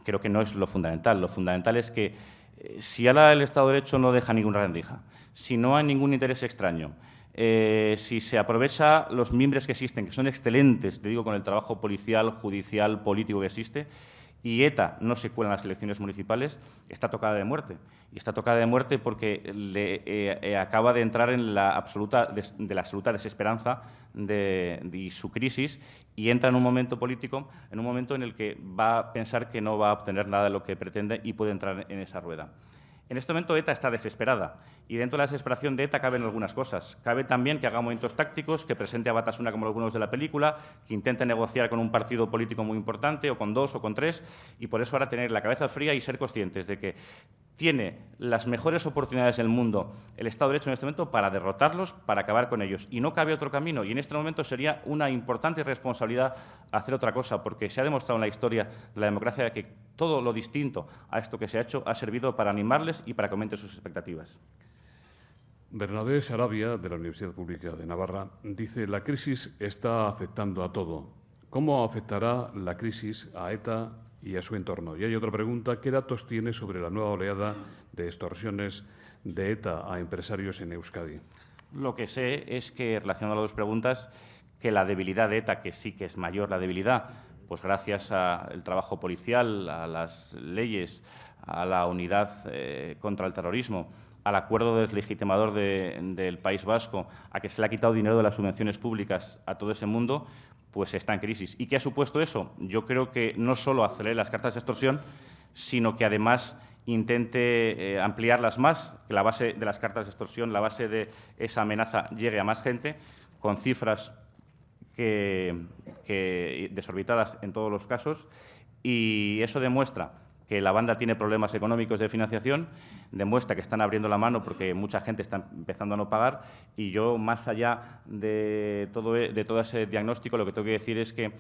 Creo que no es lo fundamental. Lo fundamental es que si ahora el Estado de Derecho no deja ninguna rendija, si no hay ningún interés extraño, si se aprovecha los mimbres que existen, que son excelentes, te digo, con el trabajo policial, judicial, político que existe, y ETA no se cuela en las elecciones municipales, está tocada de muerte. Y está tocada de muerte porque acaba de entrar en la absoluta desesperanza de su crisis y entra en un momento político, en un momento en el que va a pensar que no va a obtener nada de lo que pretende y puede entrar en esa rueda. En este momento ETA está desesperada y dentro de la desesperación de ETA caben algunas cosas. Cabe también que haga movimientos tácticos, que presente a Batasuna como algunos de la película, que intente negociar con un partido político muy importante o con 2 o con 3 y por eso ahora tener la cabeza fría y ser conscientes de que tiene las mejores oportunidades del mundo el Estado de Derecho en este momento para derrotarlos, para acabar con ellos. Y no cabe otro camino. Y en este momento sería una importante responsabilidad hacer otra cosa, porque se ha demostrado en la historia de la democracia que todo lo distinto a esto que se ha hecho ha servido para animarles y para que aumenten sus expectativas.
Bernabé Sarabia, de la Universidad Pública de Navarra, dice: la crisis está afectando a todo. ¿Cómo afectará la crisis a ETA y a su entorno? Y hay otra pregunta: ¿qué datos tiene sobre la nueva oleada de extorsiones de ETA a empresarios en Euskadi?
Lo que sé es que, relacionado a las dos preguntas, que la debilidad de ETA, que sí que es mayor la debilidad, pues gracias al trabajo policial, a las leyes, a la unidad contra el terrorismo, al acuerdo deslegitimador del País Vasco, a que se le ha quitado dinero de las subvenciones públicas a todo ese mundo, pues está en crisis. ¿Y qué ha supuesto eso? Yo creo que no solo acelere las cartas de extorsión, sino que además intente ampliarlas más, que la base de las cartas de extorsión, la base de esa amenaza llegue a más gente, con cifras desorbitadas en todos los casos, y eso demuestra que la banda tiene problemas económicos de financiación, demuestra que están abriendo la mano porque mucha gente está empezando a no pagar, y yo, más allá de todo ese diagnóstico, lo que tengo que decir es que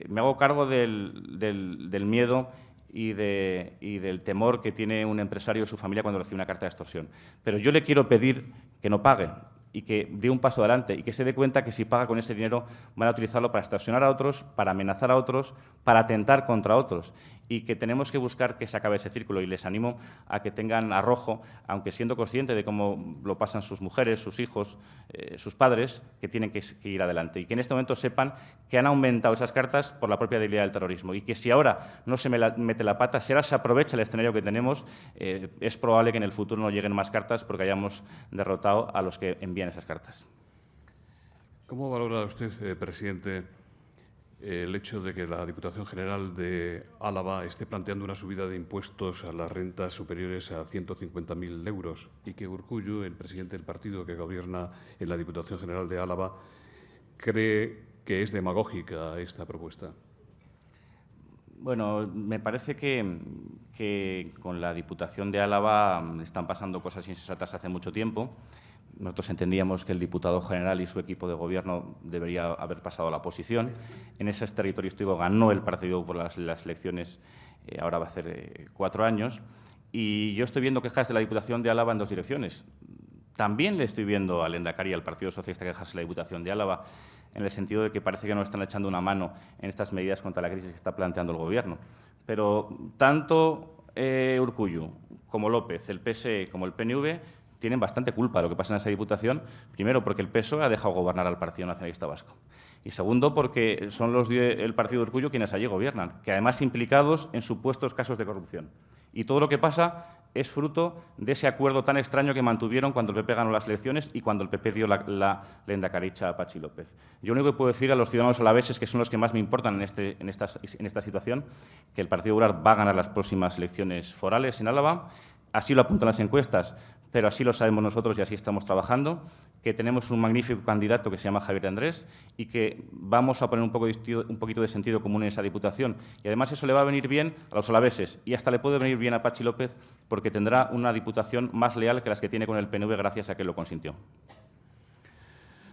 me hago cargo del miedo y del temor que tiene un empresario o su familia cuando recibe una carta de extorsión. Pero yo le quiero pedir que no pague y que dé un paso adelante y que se dé cuenta que si paga con ese dinero van a utilizarlo para extorsionar a otros, para amenazar a otros, para atentar contra otros, y que tenemos que buscar que se acabe ese círculo. Y les animo a que tengan arrojo, aunque siendo consciente de cómo lo pasan sus mujeres, sus hijos, sus padres, que tienen que ir adelante y que en este momento sepan que han aumentado esas cartas por la propia debilidad del terrorismo y que si ahora no se mete la pata, si ahora se aprovecha el escenario que tenemos, es probable que en el futuro no lleguen más cartas porque hayamos derrotado a los que envían esas cartas.
¿Cómo valora usted, presidente, el hecho de que la Diputación General de Álava esté planteando una subida de impuestos a las rentas superiores a 150.000 euros y que Urkullu, el presidente del partido que gobierna en la Diputación General de Álava, cree que es demagógica esta propuesta?
Bueno, me parece que con la Diputación de Álava están pasando cosas insensatas hace mucho tiempo. Nosotros entendíamos que el diputado general y su equipo de gobierno debería haber pasado a la oposición. En ese territorio histórico ganó el partido por las elecciones, ahora va a hacer 4 años. Y yo estoy viendo quejas de la Diputación de Álava en 2 direcciones. También le estoy viendo al Lehendakari y al Partido Socialista quejarse de la Diputación de Álava, en el sentido de que parece que no están echando una mano en estas medidas contra la crisis que está planteando el Gobierno. Pero tanto Urkullu como López, el PSE como el PNV, tienen bastante culpa de lo que pasa en esa Diputación, primero porque el PSOE ha dejado gobernar al Partido Nacionalista Vasco y segundo porque son los del Partido de Urkullu quienes allí gobiernan, que además implicados en supuestos casos de corrupción. Y todo lo que pasa es fruto de ese acuerdo tan extraño que mantuvieron cuando el PP ganó las elecciones y cuando el PP dio la lehendakaricha a Patxi López. Yo lo único que puedo decir a los ciudadanos alaveses, que son los que más me importan en esta situación, que el Partido Popular va a ganar las próximas elecciones forales en Álava. Así lo apuntan las encuestas, pero así lo sabemos nosotros y así estamos trabajando, que tenemos un magnífico candidato que se llama Javier Andrés y que vamos a poner un poquito de sentido común en esa Diputación. Y además eso le va a venir bien a los alaveses y hasta le puede venir bien a Patxi López porque tendrá una Diputación más leal que las que tiene con el PNV gracias a que lo consintió.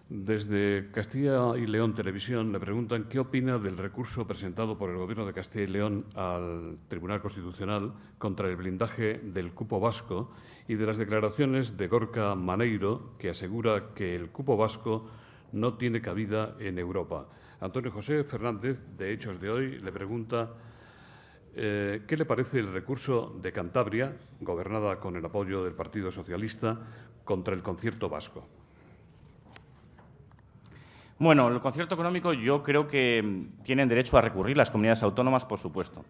Desde Castilla y León Televisión le preguntan qué opina del recurso presentado por el Gobierno de Castilla y León al Tribunal Constitucional contra el blindaje del cupo vasco y de las declaraciones de Gorka Maneiro, que asegura que el cupo vasco no tiene cabida en Europa. Antonio José Fernández, de Hechos de Hoy, le pregunta ¿qué le parece el recurso de Cantabria, gobernada con el apoyo del Partido Socialista, contra el concierto vasco?
Bueno, el concierto económico yo creo que tienen derecho a recurrir las comunidades autónomas, por supuesto.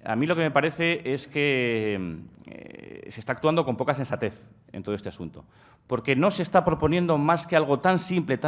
A mí lo que me parece es que se está actuando con poca sensatez en todo este asunto, porque no se está proponiendo más que algo tan simple,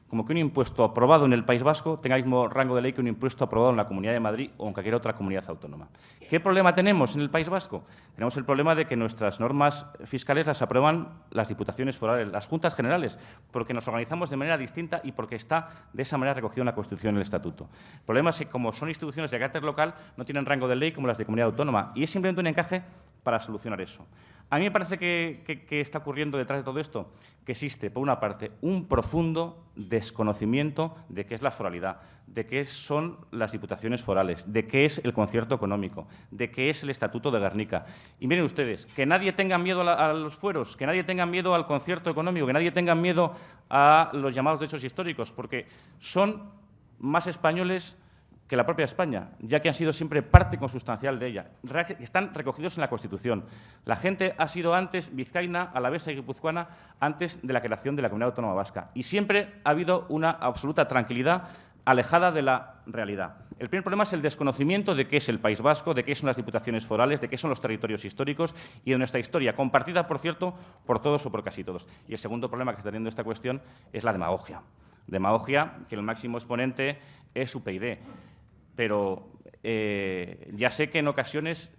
como que un impuesto aprobado en el País Vasco tenga el mismo rango de ley que un impuesto aprobado en la Comunidad de Madrid o en cualquier otra comunidad autónoma. ¿Qué problema tenemos en el País Vasco? Tenemos el problema de que nuestras normas fiscales las aprueban las diputaciones forales, las juntas generales, porque nos organizamos de manera distinta y porque está de esa manera recogido en la Constitución y en el Estatuto. El problema es que, como son instituciones de carácter local, no tienen rango de ley como las de comunidad autónoma y es simplemente un encaje para solucionar eso. A mí me parece que está ocurriendo detrás de todo esto que existe, por una parte, un profundo desconocimiento de qué es la foralidad, de qué son las diputaciones forales, de qué es el concierto económico, de qué es el Estatuto de Gernika. Y miren ustedes, que nadie tenga miedo a los fueros, que nadie tenga miedo al concierto económico, que nadie tenga miedo a los llamados derechos históricos, porque son más españoles que la propia España, ya que han sido siempre parte consustancial de ella. Están recogidos en la Constitución. La gente ha sido antes vizcaína, alavesa y guipuzcoana antes de la creación de la Comunidad Autónoma Vasca. Y siempre ha habido una absoluta tranquilidad alejada de la realidad. El primer problema es el desconocimiento de qué es el País Vasco, de qué son las diputaciones forales, de qué son los territorios históricos y de nuestra historia, compartida, por cierto, por todos o por casi todos. Y el segundo problema que está teniendo esta cuestión es la demagogia. Demagogia que el máximo exponente es UPyD. Pero ya sé que en ocasiones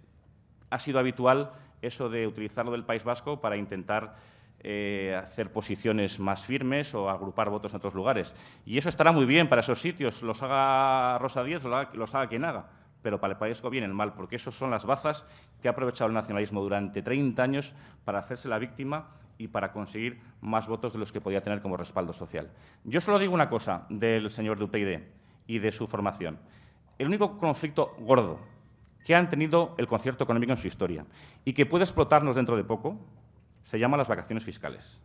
ha sido habitual eso de utilizar lo del País Vasco para intentar hacer posiciones más firmes o agrupar votos en otros lugares. Y eso estará muy bien para esos sitios, los haga Rosa Díez, los haga quien haga, pero para el País Vasco viene el mal, porque esos son las bazas que ha aprovechado el nacionalismo durante 30 años para hacerse la víctima y para conseguir más votos de los que podía tener como respaldo social. Yo solo digo una cosa del señor de UPyD y de su formación. El único conflicto gordo que han tenido el concierto económico en su historia y que puede explotarnos dentro de poco se llama las vacaciones fiscales.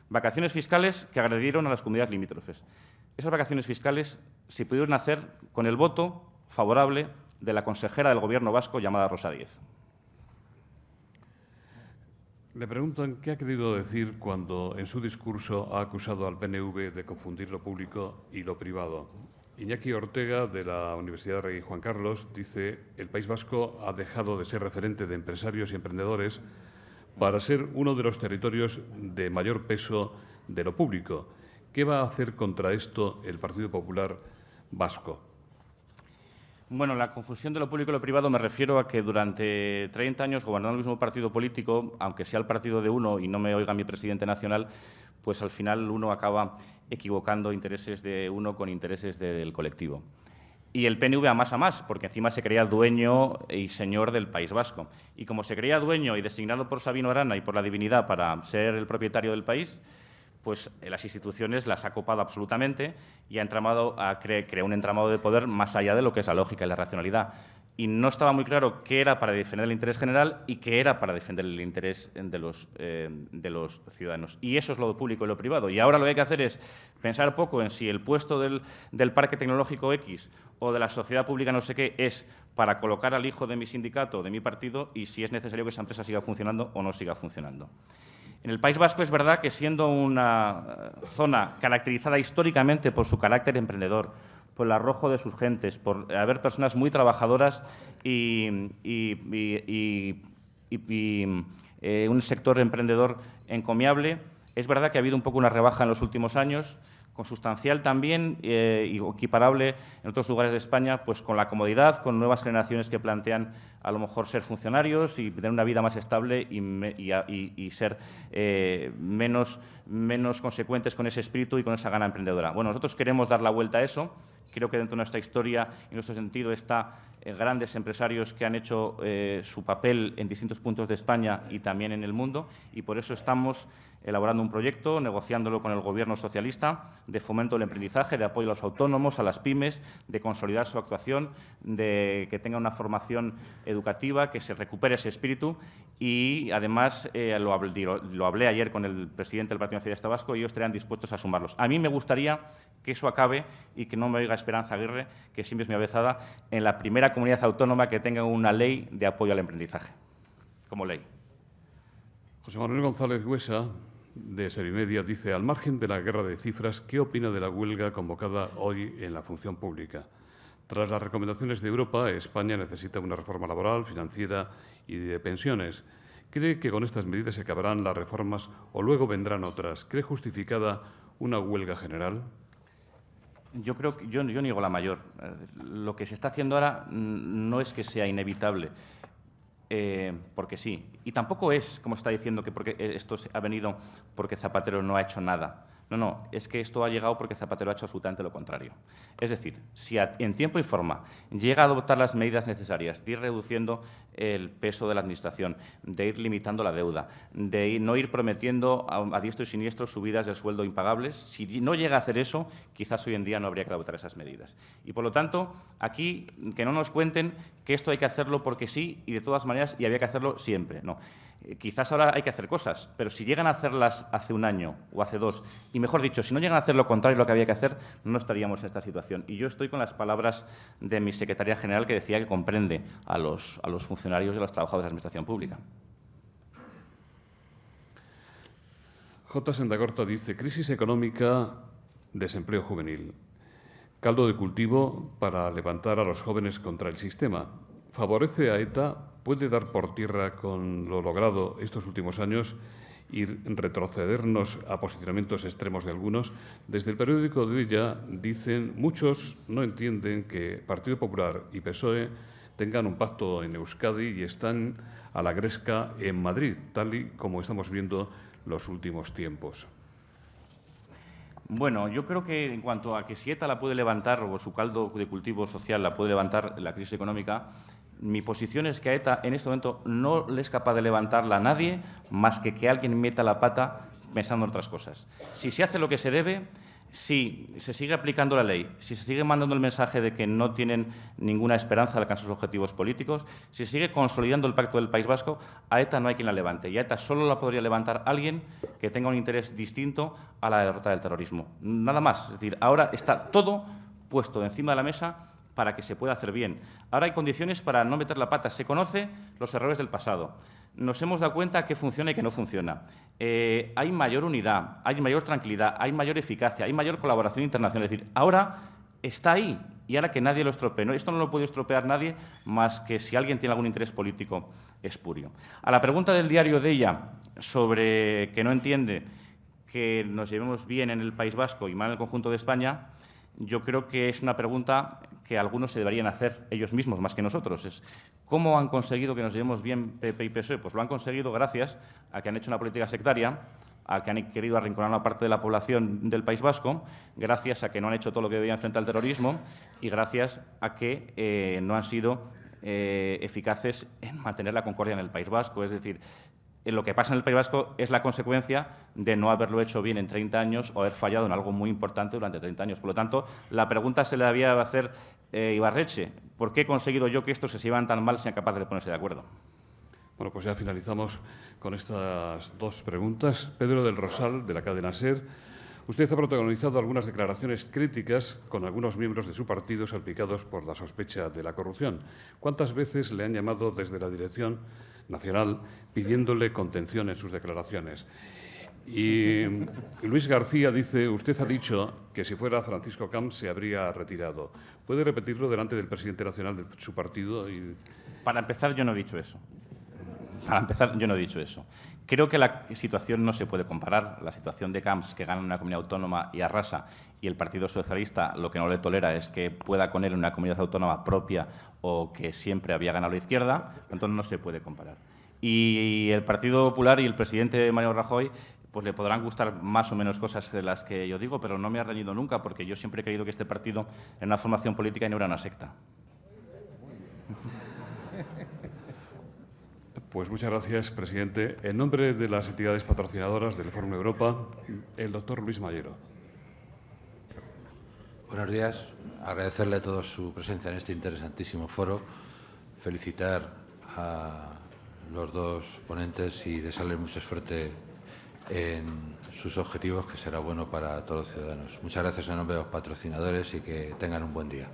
Vacaciones fiscales que agredieron a las comunidades limítrofes. Esas vacaciones fiscales se pudieron hacer con el voto favorable de la consejera del Gobierno vasco llamada Rosa Díez.
Le preguntan qué ha querido decir cuando en su discurso ha acusado al PNV de confundir lo público y lo privado. Iñaki Ortega, de la Universidad Rey Juan Carlos, dice: el País Vasco ha dejado de ser referente de empresarios y emprendedores para ser uno de los territorios de mayor peso de lo público. ¿Qué va a hacer contra esto el Partido Popular Vasco?
Bueno, la confusión de lo público y lo privado me refiero a que durante 30 años gobernando el mismo partido político, aunque sea el partido de uno y no me oiga mi presidente nacional, pues al final uno acaba equivocando intereses de uno con intereses del colectivo. Y el PNV a más, porque encima se creía dueño y señor del País Vasco. Y como se creía dueño y designado por Sabino Arana y por la divinidad para ser el propietario del país, pues las instituciones las ha copado absolutamente y ha crea un entramado de poder más allá de lo que es la lógica y la racionalidad. y no estaba muy claro qué era para defender el interés general y qué era para defender el interés de los ciudadanos. Y eso es lo público y lo privado. Y ahora lo que hay que hacer es pensar poco en si el puesto del parque tecnológico X o de la sociedad pública no sé qué es para colocar al hijo de mi sindicato o de mi partido y si es necesario que esa empresa siga funcionando o no siga funcionando. En el País Vasco es verdad que, siendo una zona caracterizada históricamente por su carácter emprendedor, por el arrojo de sus gentes, por haber personas muy trabajadoras y un sector emprendedor encomiable, es verdad que ha habido un poco una rebaja en los últimos años, consustancial también y equiparable en otros lugares de España, pues con la comodidad, con nuevas generaciones que plantean a lo mejor ser funcionarios y tener una vida más estable y ser menos consecuentes con ese espíritu y con esa gana emprendedora. Bueno, nosotros queremos dar la vuelta a eso. Creo que dentro de nuestra historia y nuestro sentido está grandes empresarios que han hecho su papel en distintos puntos de España y también en el mundo, y por eso estamos elaborando un proyecto, negociándolo con el Gobierno socialista, de fomento del emprendizaje, de apoyo a los autónomos, a las pymes, de consolidar su actuación, de que tenga una formación educativa, que se recupere ese espíritu y, además, lo hablé ayer con el presidente del Partido Nacionalista Vasco y ellos estarían dispuestos a sumarlos. A mí me gustaría que eso acabe y que no me oiga Esperanza Aguirre, que siempre es mi avezada, en la primera comunidad autónoma que tenga una ley de apoyo al emprendizaje, como ley.
José Manuel González Huesa, de Serimedia, dice: al margen de la guerra de cifras, ¿qué opina de la huelga convocada hoy en la función pública? Tras las recomendaciones de Europa, España necesita una reforma laboral, financiera y de pensiones. ¿Cree que con estas medidas se acabarán las reformas o luego vendrán otras? ¿Cree justificada una huelga general?
Yo creo que yo niego la mayor. Lo que se está haciendo ahora no es que sea inevitable, porque sí. Y tampoco es, como se está diciendo, que porque esto ha venido porque Zapatero no ha hecho nada. No, es que esto ha llegado porque Zapatero ha hecho absolutamente lo contrario. Es decir, si en tiempo y forma llega a adoptar las medidas necesarias de ir reduciendo el peso de la Administración, de ir limitando la deuda, de no ir prometiendo a diestro y siniestro subidas del sueldo impagables, si no llega a hacer eso, quizás hoy en día no habría que adoptar esas medidas. Y, por lo tanto, aquí que no nos cuenten que esto hay que hacerlo porque sí y de todas maneras y había que hacerlo siempre. No. Quizás ahora hay que hacer cosas, pero si llegan a hacerlas hace un año o hace dos, y mejor dicho, si no llegan a hacer lo contrario de lo que había que hacer, no estaríamos en esta situación. Y yo estoy con las palabras de mi secretaria general, que decía que comprende a los funcionarios y a los trabajadores de la Administración Pública.
J. Sendagorta dice: crisis económica, desempleo juvenil. Caldo de cultivo para levantar a los jóvenes contra el sistema. ¿Favorece a ETA? ¿Puede dar por tierra con lo logrado estos últimos años y retrocedernos a posicionamientos extremos de algunos? Desde el periódico de ella dicen: muchos no entienden que Partido Popular y PSOE tengan un pacto en Euskadi y están a la gresca en Madrid, tal y como estamos viendo los últimos tiempos.
Bueno, yo creo que en cuanto a que si ETA la puede levantar o su caldo de cultivo social la puede levantar la crisis económica, mi posición es que a ETA en este momento no le es capaz de levantarla a nadie más que alguien meta la pata pensando en otras cosas. Si se hace lo que se debe, si se sigue aplicando la ley, si se sigue mandando el mensaje de que no tienen ninguna esperanza de alcanzar sus objetivos políticos, si se sigue consolidando el Pacto del País Vasco, a ETA no hay quien la levante. Y a ETA solo la podría levantar alguien que tenga un interés distinto a la derrota del terrorismo. Nada más. Es decir, ahora está todo puesto encima de la mesa para que se pueda hacer bien. Ahora hay condiciones para no meter la pata. Se conocen los errores del pasado. Nos hemos dado cuenta que funciona y que no funciona. Hay mayor unidad, hay mayor tranquilidad, hay mayor eficacia, hay mayor colaboración internacional. Es decir, ahora está ahí y ahora que nadie lo estropee. ¿No? Esto no lo puede estropear nadie más que si alguien tiene algún interés político espurio. A la pregunta del diario de ella sobre que no entiende que nos llevemos bien en el País Vasco y mal en el conjunto de España, yo creo que es una pregunta que algunos se deberían hacer ellos mismos, más que nosotros. Es ¿cómo han conseguido que nos llevemos bien PP y PSOE? Pues lo han conseguido gracias a que han hecho una política sectaria, a que han querido arrinconar a una parte de la población del País Vasco, gracias a que no han hecho todo lo que debían frente al terrorismo y gracias a que no han sido eficaces en mantener la concordia en el País Vasco. Es decir, Lo que pasa en el País Vasco es la consecuencia de no haberlo hecho bien en 30 años o haber fallado en algo muy importante durante 30 años. Por lo tanto, la pregunta se le debía hacer Ibarretxe. ¿Por qué he conseguido yo que estos se llevan tan mal y sean capaces de ponerse de acuerdo?
Bueno, pues ya finalizamos con estas dos preguntas. Pedro del Rosal, de la cadena SER. Usted ha protagonizado algunas declaraciones críticas con algunos miembros de su partido salpicados por la sospecha de la corrupción. ¿Cuántas veces le han llamado desde la Dirección Nacional pidiéndole contención en sus declaraciones? Y Luis García dice, usted ha dicho que si fuera Francisco Camps se habría retirado. ¿Puede repetirlo delante del presidente nacional de su partido?
Para empezar, yo no he dicho eso. Creo que la situación no se puede comparar. La situación de Camps, que gana en una comunidad autónoma y arrasa, y el Partido Socialista lo que no le tolera es que pueda con él en una comunidad autónoma propia o que siempre había ganado la izquierda, entonces no se puede comparar. Y el Partido Popular y el presidente Mariano Rajoy pues le podrán gustar más o menos cosas de las que yo digo, pero no me ha reñido nunca, porque yo siempre he creído que este partido era una formación política y no era una secta.
Pues muchas gracias, presidente. En nombre de las entidades patrocinadoras del Fórum Europa, el doctor Luis Mayero.
Buenos días. Agradecerle a todos su presencia en este interesantísimo foro. Felicitar a los dos ponentes y desearles mucha suerte en sus objetivos, que será bueno para todos los ciudadanos. Muchas gracias en nombre de los patrocinadores y que tengan un buen día.